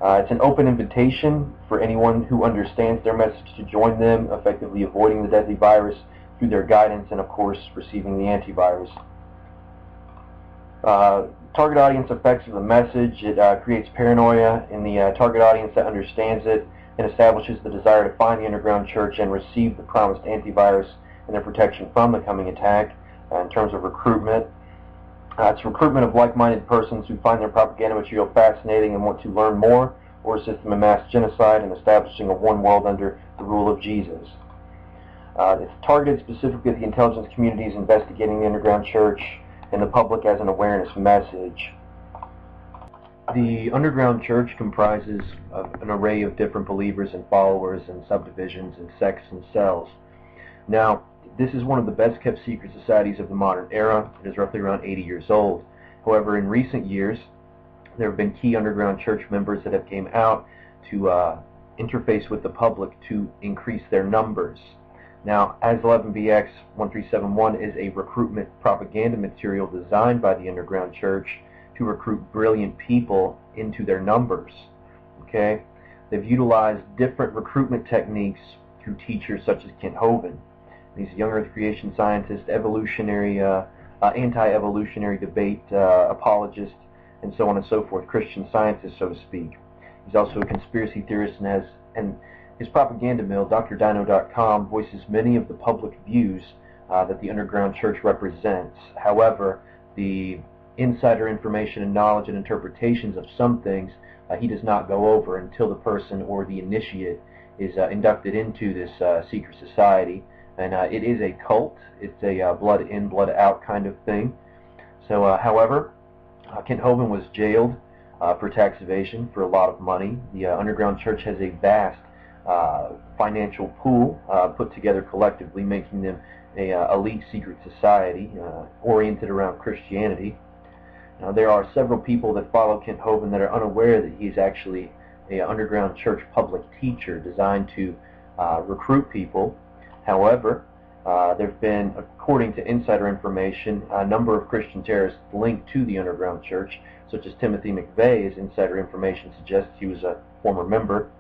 It's an open invitation for anyone who understands their message to join them, effectively avoiding the deadly virus through their guidance and, of course, receiving the antivirus. Target audience effects of the message. It creates paranoia in the target audience that understands it, and establishes the desire to find the underground church and receive the promised antivirus and their protection from the coming attack. In terms of recruitment, it's recruitment of like-minded persons who find their propaganda material fascinating and want to learn more, or assist them in mass genocide and establishing a one world under the rule of Jesus. It's targeted specifically at the intelligence communities investigating the underground church and the public as an awareness message. The underground church comprises of an array of different believers and followers and subdivisions and sects and cells. Now, This is one of the best kept secret societies of the modern era. It is roughly around 80 years old. However, in recent years, there have been key underground church members that have came out to interface with the public to increase their numbers. Now, as 11BX-1371 is a recruitment propaganda material designed by the underground church to recruit brilliant people into their numbers. Okay? They've utilized different recruitment techniques through teachers such as Kent Hovind. He's a young earth creation scientist, evolutionary, anti-evolutionary debate apologist, and so on and so forth, Christian scientist, so to speak. He's also a conspiracy theorist, and his propaganda mill, drdino.com, voices many of the public views that the underground church represents. However, the insider information and knowledge and interpretations of some things he does not go over until the person or the initiate is inducted into this secret society. And it is a cult. It's a blood in, blood out kind of thing. So, however, Kent Hovind was jailed for tax evasion for a lot of money. The underground church has a vast financial pool put together collectively, making them a elite secret society oriented around Christianity. Now, there are several people that follow Kent Hovind that are unaware that he's actually an underground church public teacher designed to recruit people. However, there have been, according to insider information, a number of Christian terrorists linked to the underground church, such as Timothy McVeigh, as insider information suggests he was a former member.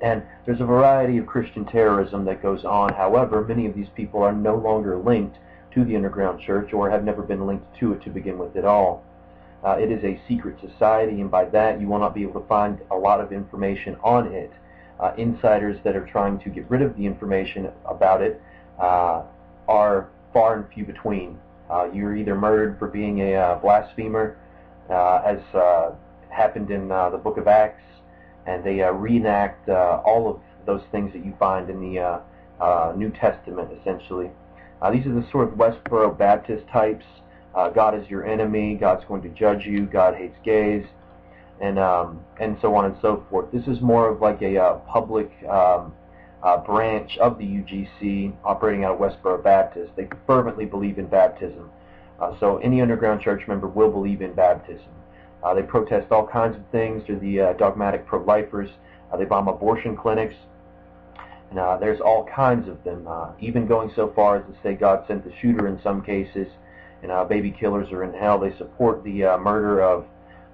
And there's a variety of Christian terrorism that goes on. However, many of these people are no longer linked to the underground church or have never been linked to it to begin with at all. It is a secret society, and by that you will not be able to find a lot of information on it. Insiders that are trying to get rid of the information about it are far and few between. You're either murdered for being a blasphemer, as happened in the book of Acts, and they reenact all of those things that you find in the New Testament, essentially. These are the sort of Westboro Baptist types. God is your enemy, God's going to judge you, God hates gays, and so on and so forth. This is more of like a public branch of the UGC operating out of Westboro Baptist. They fervently believe in baptism. So any underground church member will believe in baptism. They protest all kinds of things. They're the dogmatic pro-lifers. They bomb abortion clinics. And there's all kinds of them, even going so far as to say God sent the shooter in some cases, and baby killers are in hell. They support the murder of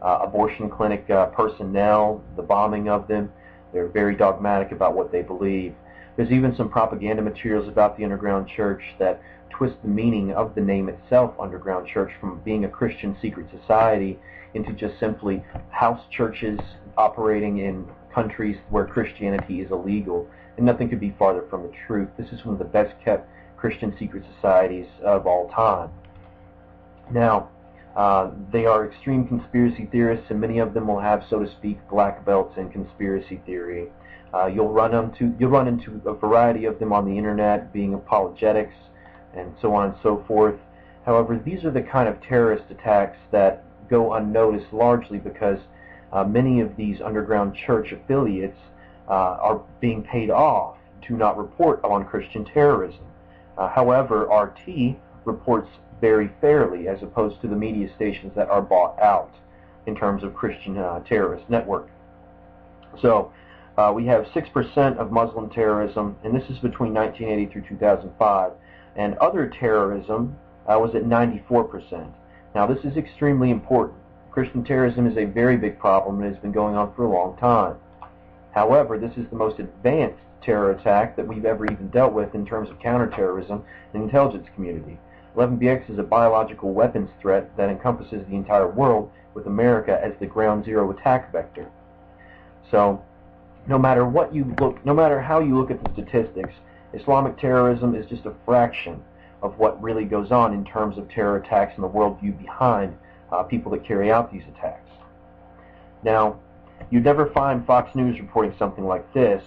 abortion clinic personnel, the bombing of them. They're very dogmatic about what they believe. There's even some propaganda materials about the underground church that twist the meaning of the name itself, underground church, from being a Christian secret society into just simply house churches operating in countries where Christianity is illegal. And nothing could be farther from the truth. This is one of the best kept Christian secret societies of all time. Now, they are extreme conspiracy theorists, and many of them will have, so to speak, black belts in conspiracy theory. You'll run into a variety of them on the internet, being apologetics and so on and so forth. However, these are the kind of terrorist attacks that go unnoticed, largely because many of these underground church affiliates are being paid off to not report on Christian terrorism. However, RT reports very fairly, as opposed to the media stations that are bought out in terms of Christian terrorist network. So we have 6% of Muslim terrorism, and this is between 1980 through 2005, and other terrorism was at 94%. Now, this is extremely important. Christian terrorism is a very big problem and has been going on for a long time. However, this is the most advanced terror attack that we've ever even dealt with in terms of counterterrorism in the intelligence community. 11BX is a biological weapons threat that encompasses the entire world, with America as the ground zero attack vector. So, no matter how you look at the statistics, Islamic terrorism is just a fraction of what really goes on in terms of terror attacks and the worldview behind people that carry out these attacks. Now, you'd never find Fox News reporting something like this.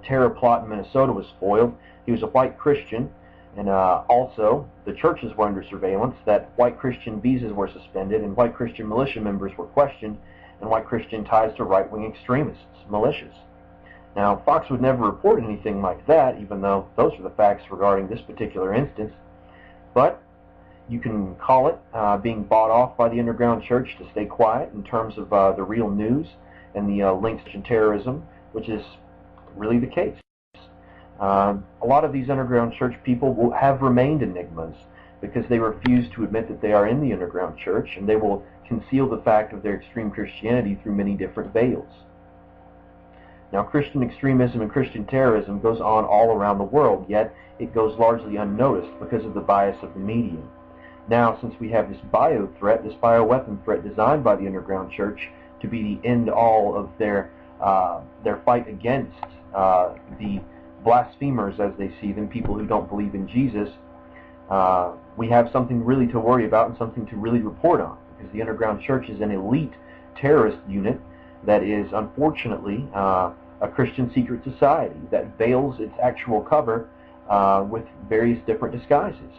Terror plot in Minnesota was foiled. He was a white Christian, and also the churches were under surveillance, that white Christian visas were suspended, and white Christian militia members were questioned, and white Christian ties to right-wing extremists, militias. Now, Fox would never report anything like that, even though those are the facts regarding this particular instance. But you can call it being bought off by the underground church to stay quiet in terms of the real news and the links to terrorism, which is really the case. A lot of these underground church people have remained enigmas because they refuse to admit that they are in the underground church, and they will conceal the fact of their extreme Christianity through many different veils. Now, Christian extremism and Christian terrorism goes on all around the world, yet it goes largely unnoticed because of the bias of the media. Now, since we have this bioweapon threat designed by the underground church to be the end-all of their fight against the blasphemers, as they see them, people who don't believe in Jesus, we have something really to worry about and something to really report on, because the underground church is an elite terrorist unit that is, unfortunately, a Christian secret society that veils its actual cover with various different disguises.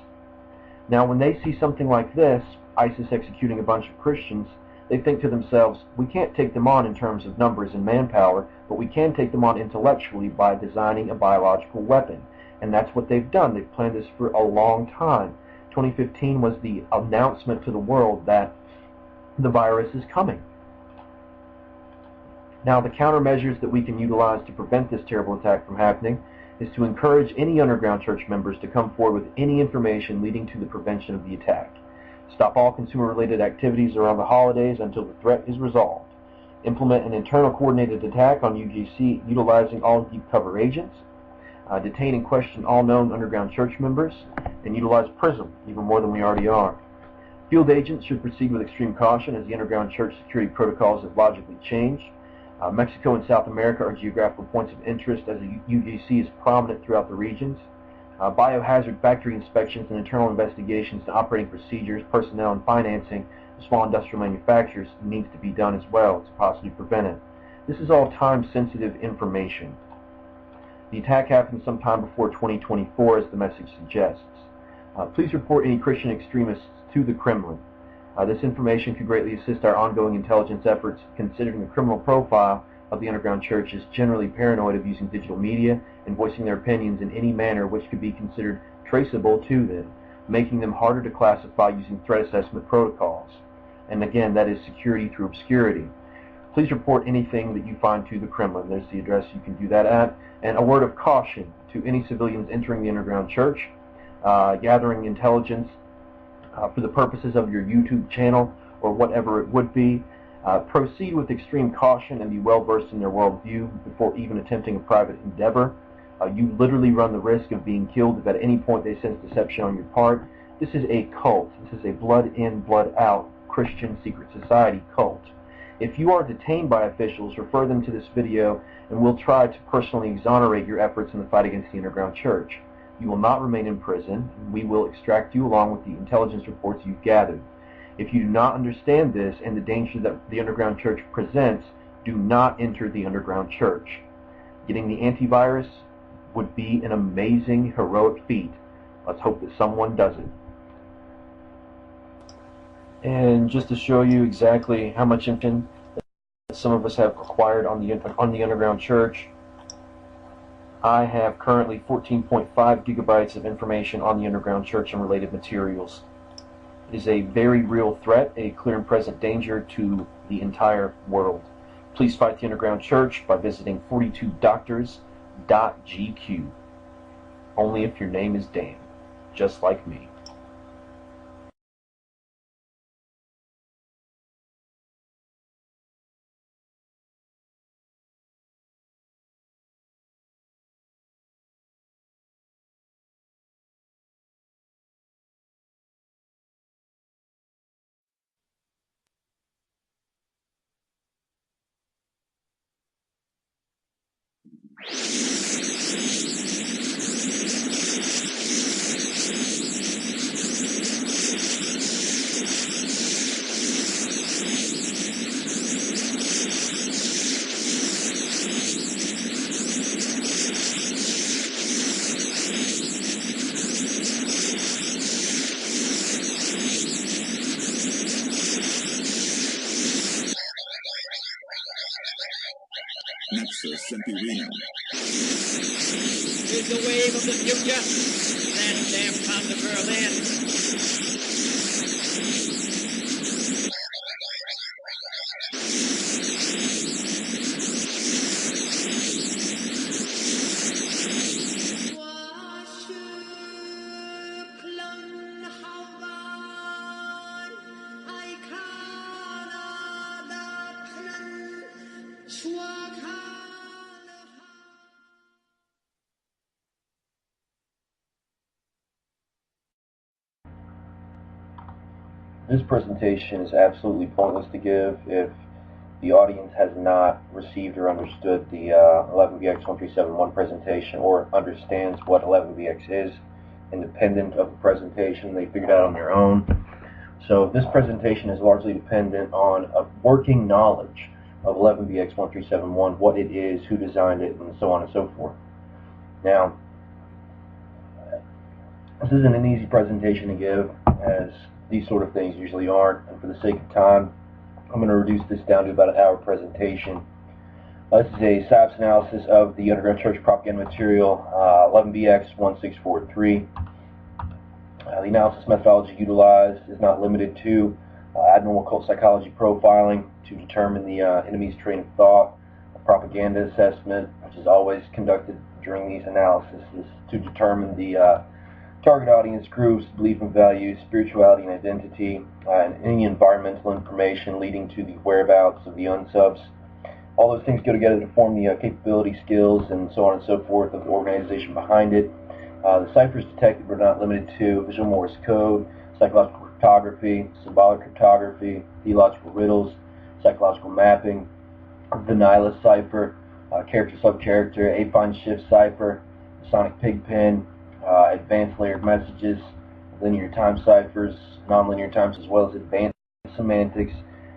Now, when they see something like this, ISIS executing a bunch of Christians, they think to themselves, we can't take them on in terms of numbers and manpower, but we can take them on intellectually by designing a biological weapon. And that's what they've done. They've planned this for a long time. 2015 was the announcement to the world that the virus is coming. Now, the countermeasures that we can utilize to prevent this terrible attack from happening is to encourage any underground church members to come forward with any information leading to the prevention of the attack. Stop all consumer-related activities around the holidays until the threat is resolved. Implement an internal coordinated attack on UGC utilizing all deep cover agents. Detain and question all known underground church members, and utilize PRISM even more than we already are. Field agents should proceed with extreme caution as the underground church security protocols have logically changed. Mexico and South America are geographical points of interest as the UGC is prominent throughout the regions. Biohazard factory inspections and internal investigations to operating procedures, personnel, and financing of small industrial manufacturers needs to be done as well to possibly prevent it. This is all time-sensitive information. The attack happened sometime before 2024, as the message suggests. Please report any Christian extremists to the Kremlin. This information could greatly assist our ongoing intelligence efforts, considering the criminal profile of the underground church is generally paranoid of using digital media and voicing their opinions in any manner which could be considered traceable to them, making them harder to classify using threat assessment protocols. And again, that is security through obscurity. Please report anything that you find to the Kremlin. There's the address you can do that at. And a word of caution to any civilians entering the underground church, gathering intelligence for the purposes of your YouTube channel or whatever it would be. Proceed with extreme caution and be well versed in their worldview before even attempting a private endeavor. You literally run the risk of being killed if at any point they sense deception on your part. This is a cult. This is a blood in, blood out Christian secret society cult. If you are detained by officials, refer them to this video and we'll try to personally exonerate your efforts in the fight against the underground church. You will not remain in prison, and we will extract you along with the intelligence reports you've gathered. If you do not understand this and the danger that the underground church presents, do not enter the underground church. Getting the antivirus would be an amazing, heroic feat. Let's hope that someone does it. And just to show you exactly how much information that some of us have acquired on the underground church, I have currently 14.5 gigabytes of information on the underground church and related materials. It is a very real threat, a clear and present danger to the entire world. Please fight the underground church by visiting 42doctors.gq. Only if your name is Dan, just like me. 1371. Here's the wave of the future. That damn time to Berlin. This presentation is absolutely pointless to give if the audience has not received or understood the 11BX-1371 presentation or understands what 11BX is, independent of the presentation they figured out on their own. So this presentation is largely dependent on a working knowledge of 11BX-1371, what it is, who designed it, and so on and so forth. Now, this isn't an easy presentation to give, as these sort of things usually aren't, and for the sake of time, I'm going to reduce this down to about an hour presentation. This is a synopsis analysis of the Underground Church propaganda material, 11BX-1643. The analysis methodology utilized is not limited to abnormal cult psychology profiling to determine the enemy's train of thought, a propaganda assessment, which is always conducted during these analyses to determine the target audience groups, belief and values, spirituality and identity, and any environmental information leading to the whereabouts of the unsubs. All those things go together to form the capability, skills, and so on and so forth of the organization behind it. The ciphers detected were not limited to visual Morse code, psychological cryptography, symbolic cryptography, theological riddles, psychological mapping, the nihilist cipher, character-subcharacter, affine shift cipher, sonic pigpen, advanced layered messages, linear time ciphers, nonlinear times, as well as advanced semantics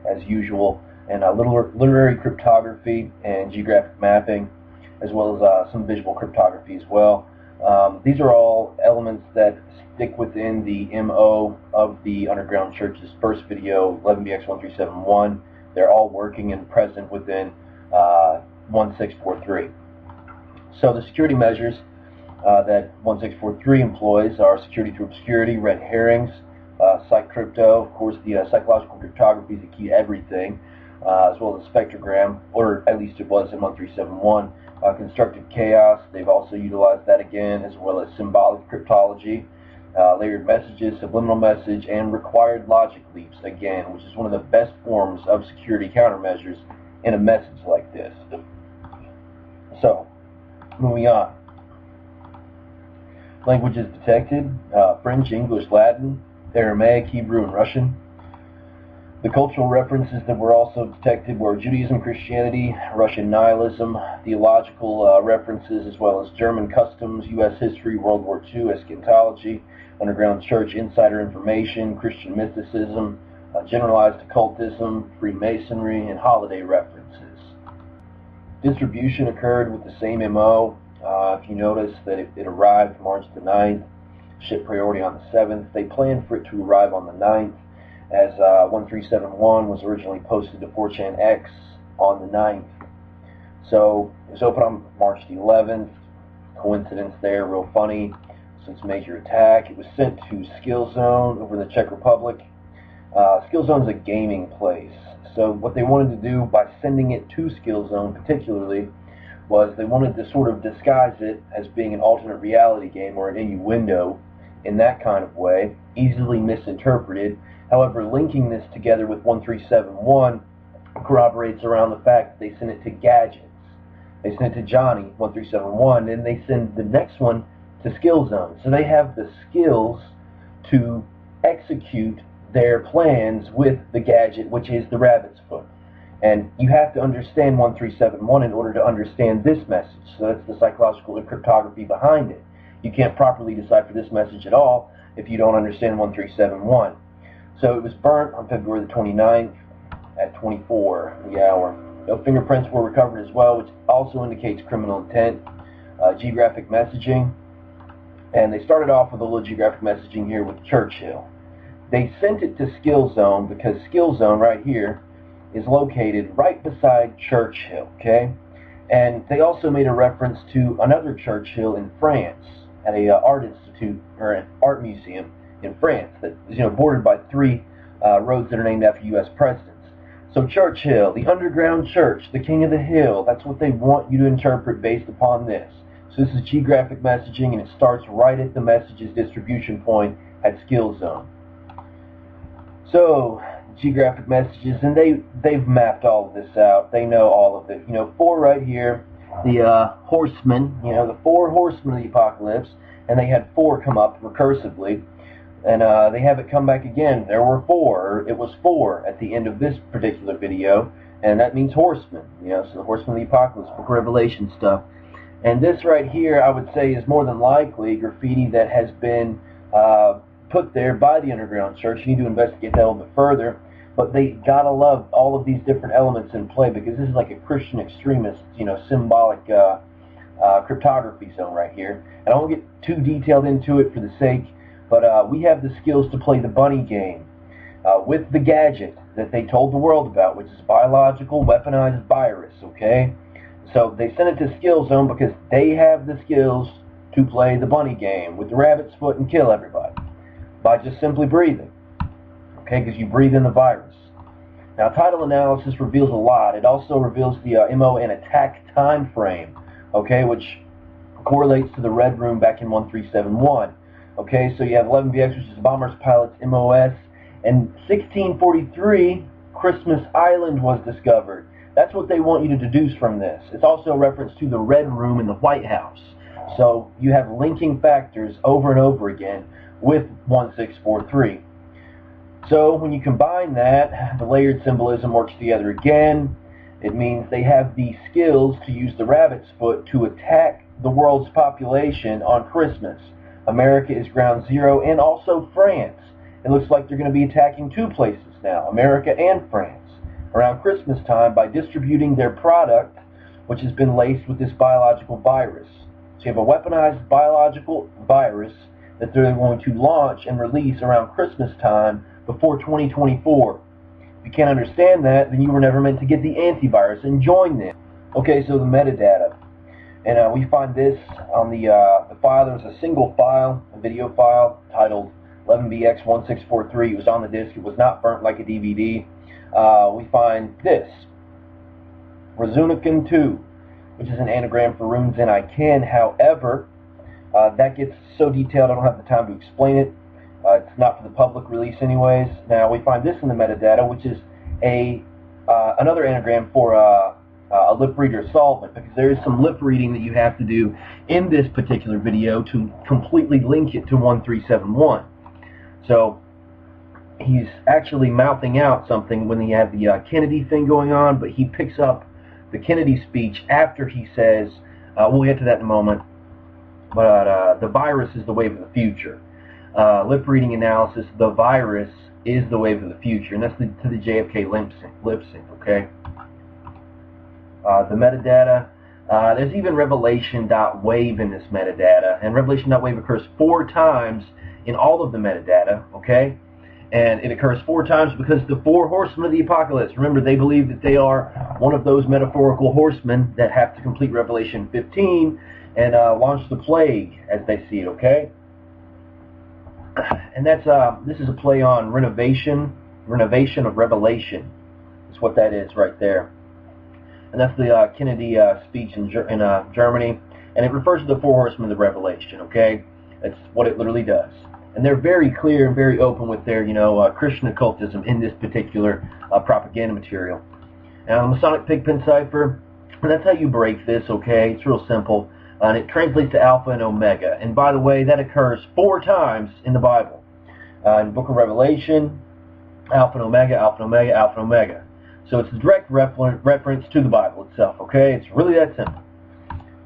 as usual, and literary cryptography and geographic mapping, as well as some visual cryptography as well. These are all elements that stick within the MO of the Underground Church's first video, 11BX-1371. They're all working and present within 1643. So the security measures that 1643 employs are security through obscurity, red herrings, psych crypto, of course the psychological cryptography is the key to everything, as well as spectrogram, or at least it was in 1371. Constructive chaos, they've also utilized that again, as well as symbolic cryptology, layered messages, subliminal message, and required logic leaps again, which is one of the best forms of security countermeasures in a message like this. So, moving on. Languages detected, French, English, Latin, Aramaic, Hebrew, and Russian. The cultural references that were also detected were Judaism, Christianity, Russian nihilism, theological references, as well as German customs, U.S. history, World War II, eschatology, underground church insider information, Christian mysticism, generalized occultism, Freemasonry, and holiday references. Distribution occurred with the same MO. If you notice that it arrived March the 9th, ship priority on the 7th. They planned for it to arrive on the 9th, as 1371 was originally posted to 4chanX on the 9th. So it was open on March the 11th. Coincidence there, real funny. So it's a major attack. It was sent to Skill Zone over in the Czech Republic. Skill Zone is a gaming place. So what they wanted to do by sending it to Skill Zone particularly was they wanted to sort of disguise it as being an alternate reality game or an innuendo in that kind of way, easily misinterpreted. However, linking this together with 1371 corroborates around the fact that they sent it to Gadgets. They sent it to Johnny, 1371, and they send the next one to Skill Zone. So they have the skills to execute their plans with the gadget, which is the rabbit's foot. And you have to understand 1371 in order to understand this message. So that's the psychological cryptography behind it. You can't properly decipher this message at all if you don't understand 1371. So it was burnt on February the 29th at 24 in the hour. No fingerprints were recovered as well, which also indicates criminal intent. Geographic messaging. And they started off with a little geographic messaging here with Churchill. They sent it to Skill Zone because Skill Zone right here is located right beside Churchill, okay? And they also made a reference to another Churchill in France at a art institute or an art museum in France that is bordered by three roads that are named after U.S. presidents. So Churchill, the underground church, the king of the hill, that's what they want you to interpret based upon this. So this is geographic messaging, and it starts right at the message's distribution point at skill zone. So geographic messages, and they've mapped all of this out. They know all of it. 4 right here, the horsemen, the 4 horsemen of the apocalypse, and they had 4 come up recursively. And they have it come back again. There were 4. It was 4 at the end of this particular video, and that means horsemen. So the horsemen of the apocalypse, Book of Revelation stuff. And this right here, I would say, is more than likely graffiti that has been put there by the underground church. You need to investigate that a little bit further. But they gotta love all of these different elements in play, because this is like a Christian extremist, symbolic cryptography zone right here. And I won't get too detailed into it for the sake. But we have the skills to play the bunny game with the gadget that they told the world about, which is a biological weaponized virus, okay? So they sent it to Skill Zone because they have the skills to play the bunny game with the rabbit's foot and kill everybody by just simply breathing, okay? Because you breathe in the virus. Now, title analysis reveals a lot. It also reveals the MO and attack time frame, okay, which correlates to the Red Room back in 1371. Okay, so you have 11BX, which is Bomber's Pilot's MOS, and 1643, Christmas Island was discovered. That's what they want you to deduce from this. It's also a reference to the Red Room in the White House. So you have linking factors over and over again with 1643. So when you combine that, the layered symbolism works together again. It means they have the skills to use the rabbit's foot to attack the world's population on Christmas. America is ground zero, and also France. It looks like they're going to be attacking 2 places now, America and France, around Christmas time by distributing their product, which has been laced with this biological virus. So you have a weaponized biological virus that they're going to launch and release around Christmas time before 2024. If you can't understand that, then you were never meant to get the antivirus and join them. Okay, so the metadata. And we find this on the file. There was a single file, a video file, titled 11BX-1643. It was on the disk. It was not burnt like a DVD. We find this, Razunican 2, which is an anagram for runes in I can. However, that gets so detailed I don't have the time to explain it. It's not for the public release anyways. Now, we find this in the metadata, which is another anagram for a lip reader solvent, because there is some lip reading that you have to do in this particular video to completely link it to 1371. So he's actually mouthing out something when he had the Kennedy thing going on, but he picks up the Kennedy speech after he says, we'll get to that in a moment, but the virus is the wave of the future. Lip reading analysis, the virus is the wave of the future, and that's to the JFK lip sync, okay? The metadata, there's even revelation.wave in this metadata, and revelation.wave occurs 4 times in all of the metadata, okay? And it occurs 4 times because the 4 horsemen of the apocalypse, remember, they believe that they are one of those metaphorical horsemen that have to complete Revelation 15 and launch the plague as they see it, okay? And that's this is a play on renovation of revelation. That's what that is right there. And that's the Kennedy speech in Germany, and it refers to the 4 horsemen of the Revelation. Okay, that's what it literally does. And they're very clear and very open with their, Christian occultism in this particular propaganda material. Now, the Masonic Pigpen cipher, that's how you break this. Okay, it's real simple, and it translates to Alpha and Omega. And by the way, that occurs 4 times in the Bible. In the Book of Revelation, Alpha and Omega, Alpha and Omega, Alpha and Omega. So it's a direct reference to the Bible itself, okay? It's really that simple.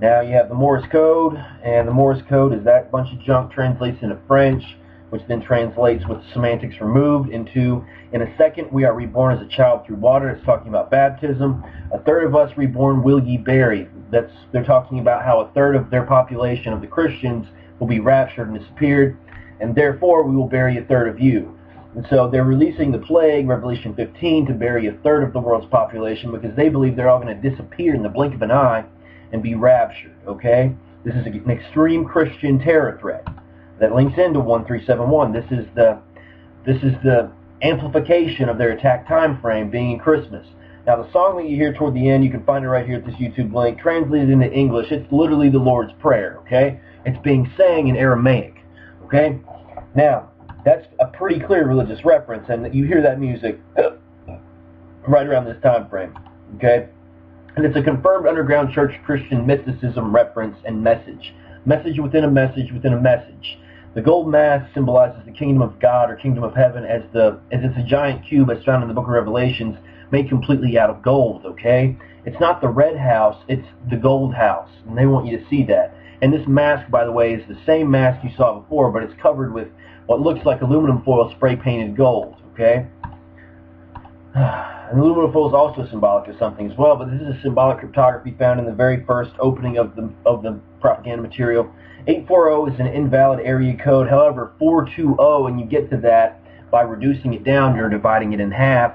Now you have the Morse code, and the Morse code is that bunch of junk translates into French, which then translates with semantics removed into, in a second we are reborn as a child through water. It's talking about baptism. 1/3 of us reborn will ye bury. They're talking about how 1/3 of their population of the Christians will be raptured and disappeared, and therefore we will bury 1/3 of you. And so they're releasing the plague, Revelation 15, to bury a third of the world's population because they believe they're all going to disappear in the blink of an eye and be raptured, okay? This is an extreme Christian terror threat that links into 1371. This is the amplification of their attack time frame being in Christmas. Now, the song that you hear toward the end, you can find it right here at this YouTube link, translated into English. It's literally the Lord's Prayer, okay? It's being sang in Aramaic, okay? Now, that's a pretty clear religious reference, and you hear that music right around this time frame, okay? And it's a confirmed underground church Christian mysticism reference and message. Message within a message within a message. The gold mass symbolizes the kingdom of God or kingdom of heaven as it's a giant cube as found in the book of Revelations, made completely out of gold, okay? It's not the red house, it's the gold house, and they want you to see that. And this mask, by the way, is the same mask you saw before, but it's covered with what looks like aluminum foil spray-painted gold, okay? And aluminum foil is also symbolic of something as well, but this is a symbolic cryptography found in the very first opening of the propaganda material. 840 is an invalid area code. However, 420, and you get to that by reducing it down or dividing it in half.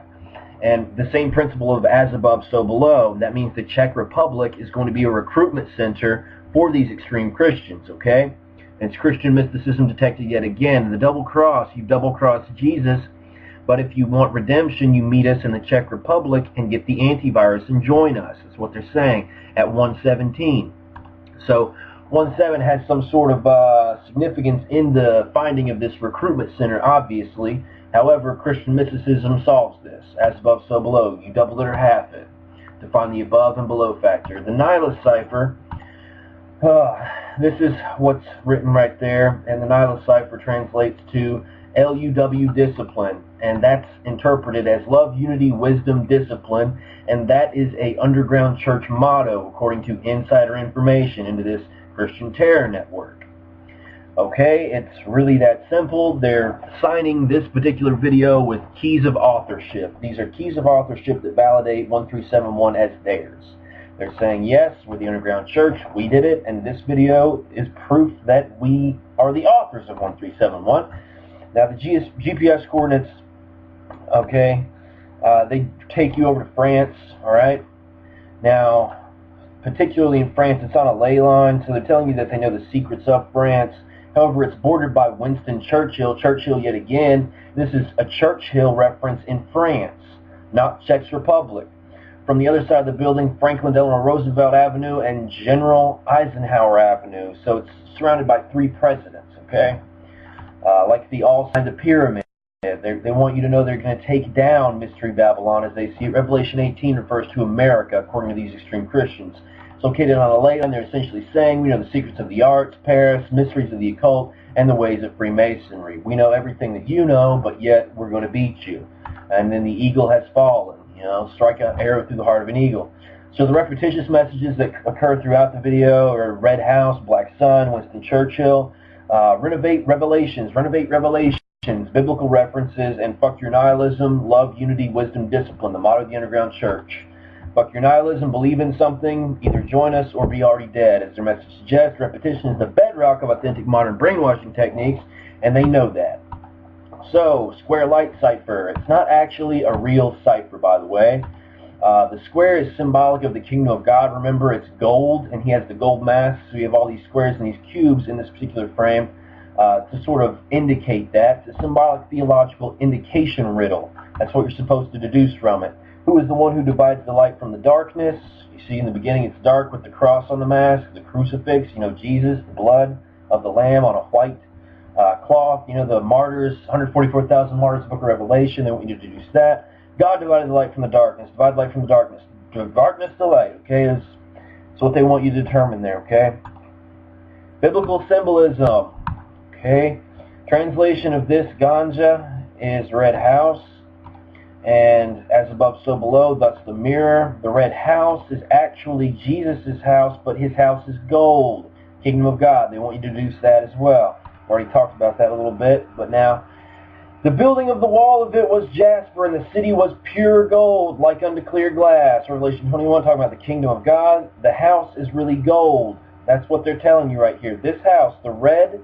And the same principle of as above, so below. That means the Czech Republic is going to be a recruitment center for these extreme Christians, okay? And it's Christian mysticism detected yet again. The double cross, you double cross Jesus, but if you want redemption, you meet us in the Czech Republic and get the antivirus and join us. That's what they're saying at 117. So 17 has some sort of significance in the finding of this recruitment center, obviously. However, Christian mysticism solves this. As above, so below. You double it or half it to find the above and below factor. The nihilist cipher, this is what's written right there, and the nihilist cipher translates to LUW discipline, and that's interpreted as love, unity, wisdom, discipline, and that is a underground church motto according to insider information into this Christian terror network. Okay, it's really that simple. They're signing this particular video with keys of authorship. These are keys of authorship that validate 1371 as theirs. They're saying, yes, we're the underground church, we did it, and this video is proof that we are the authors of 1371. Now, the GPS coordinates, okay, they take you over to France, all right? Now, particularly in France, it's on a ley line, so they're telling you that they know the secrets of France. However, it's bordered by Winston Churchill. Churchill, yet again, this is a Churchill reference in France, not Czech Republic. From the other side of the building, Franklin Delano Roosevelt Avenue and General Eisenhower Avenue. So it's surrounded by three presidents, okay? Like the all signs of pyramid. They want you to know they're going to take down Mystery Babylon as they see it. Revelation 18 refers to America, according to these extreme Christians. It's located on a ley line. They're essentially saying, we know the secrets of the arts, Paris, mysteries of the occult, and the ways of Freemasonry. We know everything that you know, but yet we're going to beat you. And then the eagle has fallen. You know, strike an arrow through the heart of an eagle. So the repetitious messages that occur throughout the video are Red House, Black Sun, Winston Churchill, renovate revelations, biblical references, and fuck your nihilism, love, unity, wisdom, discipline, the motto of the underground church. Fuck your nihilism, believe in something, either join us or be already dead. As their message suggests, repetition is the bedrock of authentic modern brainwashing techniques, and they know that. So, square light cipher. It's not actually a real cipher, by the way. The square is symbolic of the kingdom of God. Remember, it's gold, and he has the gold mask, so you have all these squares and these cubes in this particular frame to sort of indicate that. It's a symbolic theological indication riddle. That's what you're supposed to deduce from it. Who is the one who divides the light from the darkness? You see in the beginning it's dark with the cross on the mask, the crucifix, you know, Jesus, the blood of the Lamb on a white cloth, you know, the martyrs, 144,000 martyrs, the book of Revelation, they want you to deduce that. God divided the light from the darkness, divide light from the darkness, darkness to light, okay? That's what they want you to determine there, okay? Biblical symbolism, okay? Translation of this ganja is red house, and as above, so below, that's the mirror. The red house is actually Jesus' house, but his house is gold, kingdom of God. They want you to deduce that as well. Already talked about that a little bit, but now, the building of the wall of it was jasper, and the city was pure gold, like unto clear glass. Revelation 21, talking about the kingdom of God. The house is really gold. That's what they're telling you right here. This house, the red,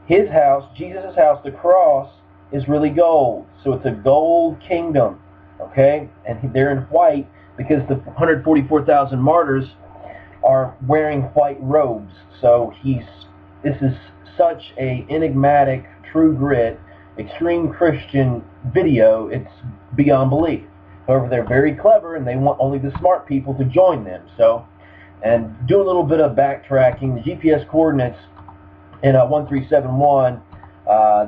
his house, Jesus' house, the cross, is really gold. So it's a gold kingdom, okay? And they're in white because the 144,000 martyrs are wearing white robes. So this is such a enigmatic, true grit, extreme Christian video, it's beyond belief. However, they're very clever and they want only the smart people to join them. So, and do a little bit of backtracking. The GPS coordinates in 1371,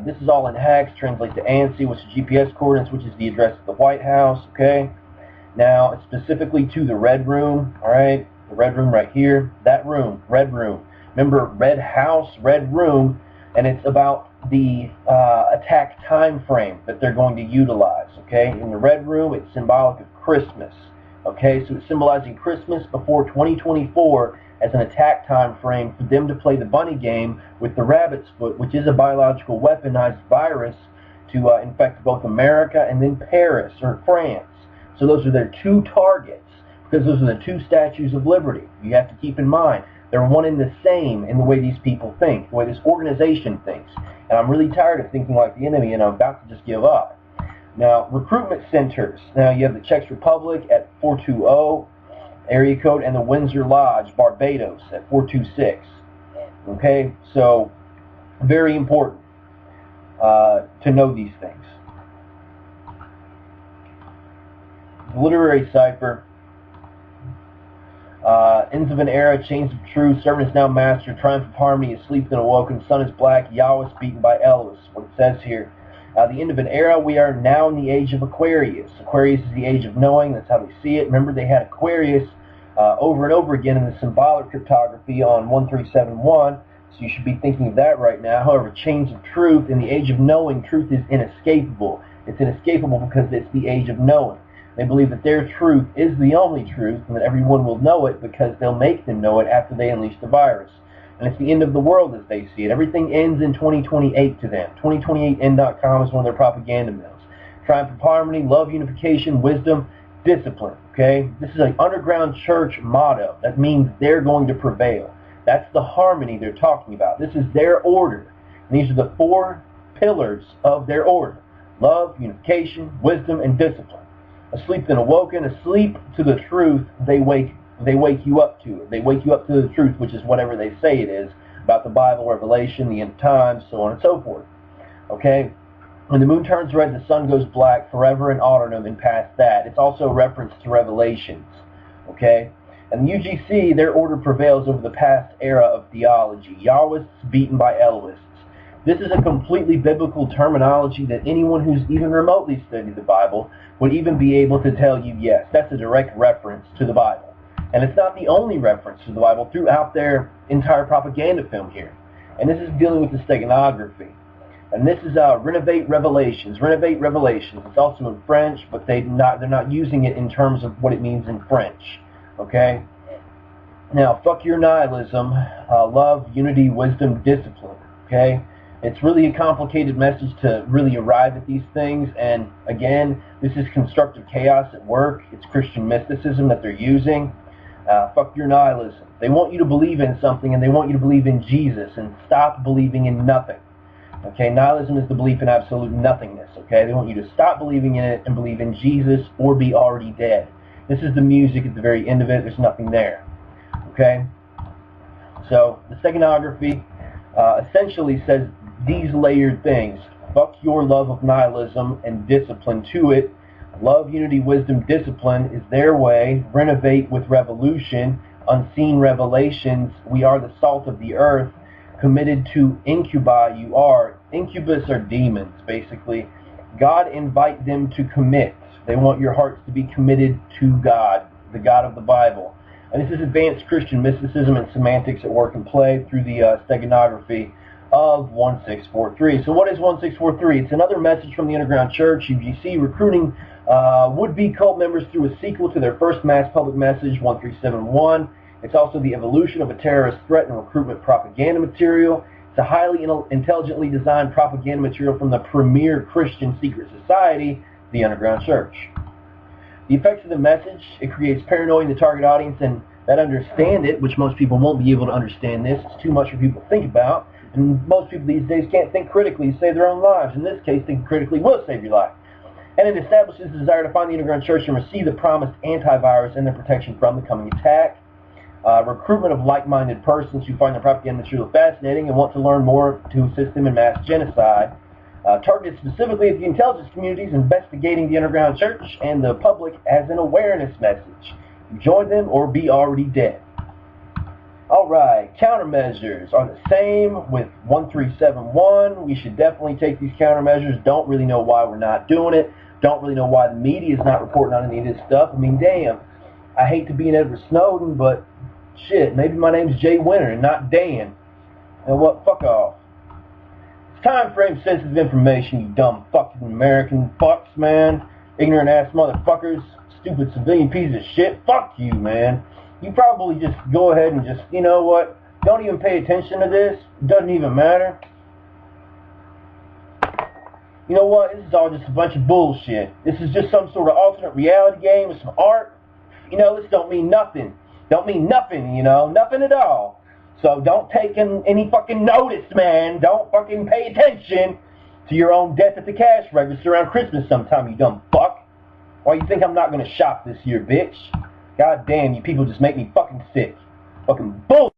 this is all in hex, translates to ANSI, which is GPS coordinates, which is the address of the White House, okay? Now, it's specifically to the Red Room, all right? The Red Room right here, that room, Red Room. Remember, Red House, Red Room, and it's about the attack time frame that they're going to utilize, okay? In the Red Room, it's symbolic of Christmas, okay? So it's symbolizing Christmas before 2024 as an attack time frame for them to play the bunny game with the rabbit's foot, which is a biological weaponized virus to infect both America and then Paris or France. So those are their two targets, because those are the two statues of liberty. You have to keep in mind, they're one and the same in the way these people think, the way this organization thinks. And I'm really tired of thinking like the enemy, and I'm about to just give up. Now, recruitment centers. Now, you have the Czech Republic at 420 area code, and the Windsor Lodge, Barbados, at 426. Okay, so very important to know these things. The literary cipher. Ends of an era, chains of truth, servant is now master, triumph of harmony, is sleep then awoken, sun is black, Yahweh is beaten by Elohim. What it says here. The end of an era, we are now in the age of Aquarius. Aquarius is the age of knowing, that's how they see it. Remember, they had Aquarius over and over again in the symbolic cryptography on 1371, so you should be thinking of that right now. However, chains of truth, in the age of knowing, truth is inescapable. It's inescapable because it's the age of knowing. They believe that their truth is the only truth and that everyone will know it because they'll make them know it after they unleash the virus. And it's the end of the world as they see it. Everything ends in 2028 to them. 2028end.com is one of their propaganda mills. Triumph of harmony, love, unification, wisdom, discipline. Okay? This is an underground church motto. That means they're going to prevail. That's the harmony they're talking about. This is their order. And these are the four pillars of their order. Love, unification, wisdom, and discipline. Asleep then awoken, asleep to the truth, they wake you up to it. They wake you up to the truth, which is whatever they say it is, about the Bible, Revelation, the end times, so on and so forth. Okay? When the moon turns red, the sun goes black, forever and autumn and past that. It's also a reference to Revelations. Okay? And the UGC, their order prevails over the past era of theology. Yahweh's beaten by Elohists. This is a completely biblical terminology that anyone who's even remotely studied the Bible would even be able to tell you, yes, that's a direct reference to the Bible. And it's not the only reference to the Bible throughout their entire propaganda film here. And this is dealing with the steganography. And this is Renovate Revelations. Renovate Revelations. It's also in French, but they're not using it in terms of what it means in French. Okay? Now, fuck your nihilism. Love, unity, wisdom, discipline. Okay? It's really a complicated message to really arrive at these things, and again, this is constructive chaos at work. It's Christian mysticism that they're using. Fuck your nihilism. They want you to believe in something, and they want you to believe in Jesus, and stop believing in nothing. Okay, nihilism is the belief in absolute nothingness. Okay, they want you to stop believing in it and believe in Jesus or be already dead. This is the music at the very end of it. There's nothing there. Okay, so the steganography essentially says these layered things. Fuck your love of nihilism and discipline to it. Love, unity, wisdom, discipline is their way. Renovate with revolution. Unseen revelations. We are the salt of the earth. Committed to incubi you are. Incubus are demons, basically. God invite them to commit. They want your hearts to be committed to God, the God of the Bible. And this is advanced Christian mysticism and semantics at work and play through the steganography of 1643. So what is 1643? It's another message from the underground church, UGC, recruiting would-be cult members through a sequel to their first mass public message, 1371. It's also the evolution of a terrorist threat and recruitment propaganda material. It's a highly intelligently designed propaganda material from the premier Christian secret society, the underground church. The effects of the message, it creates paranoia in the target audience and that understand it, which most people won't be able to understand this. It's too much for people to think about. And most people these days can't think critically to save their own lives. In this case, thinking critically will save your life. And it establishes the desire to find the underground church and receive the promised antivirus and their protection from the coming attack. Recruitment of like-minded persons who find the propaganda material fascinating and want to learn more to assist them in mass genocide. Targeted specifically at the intelligence communities investigating the underground church and the public as an awareness message. Join them or be already dead. Alright, countermeasures are the same with 1371. We should definitely take these countermeasures. Don't really know why we're not doing it. Don't really know why the media is not reporting on any of this stuff. I mean, damn, I hate to be an Edward Snowden, but shit, maybe my name's Jay Winter and not Dan. And what? Fuck off. It's time frame sensitive information, you dumb fucking American fucks, man. Ignorant ass motherfuckers. Stupid civilian piece of shit. Fuck you, man. You probably just go ahead and just, you know what, don't even pay attention to this. It doesn't even matter. You know what, this is all just a bunch of bullshit. This is just some sort of alternate reality game with some art. You know, this don't mean nothing. Don't mean nothing, you know, nothing at all. So don't take any fucking notice, man. Don't fucking pay attention to your own death at the cash register around Christmas sometime, you dumb fuck. Why you think I'm not gonna shop this year, bitch? God damn, you people just make me fucking sick. Fucking bull.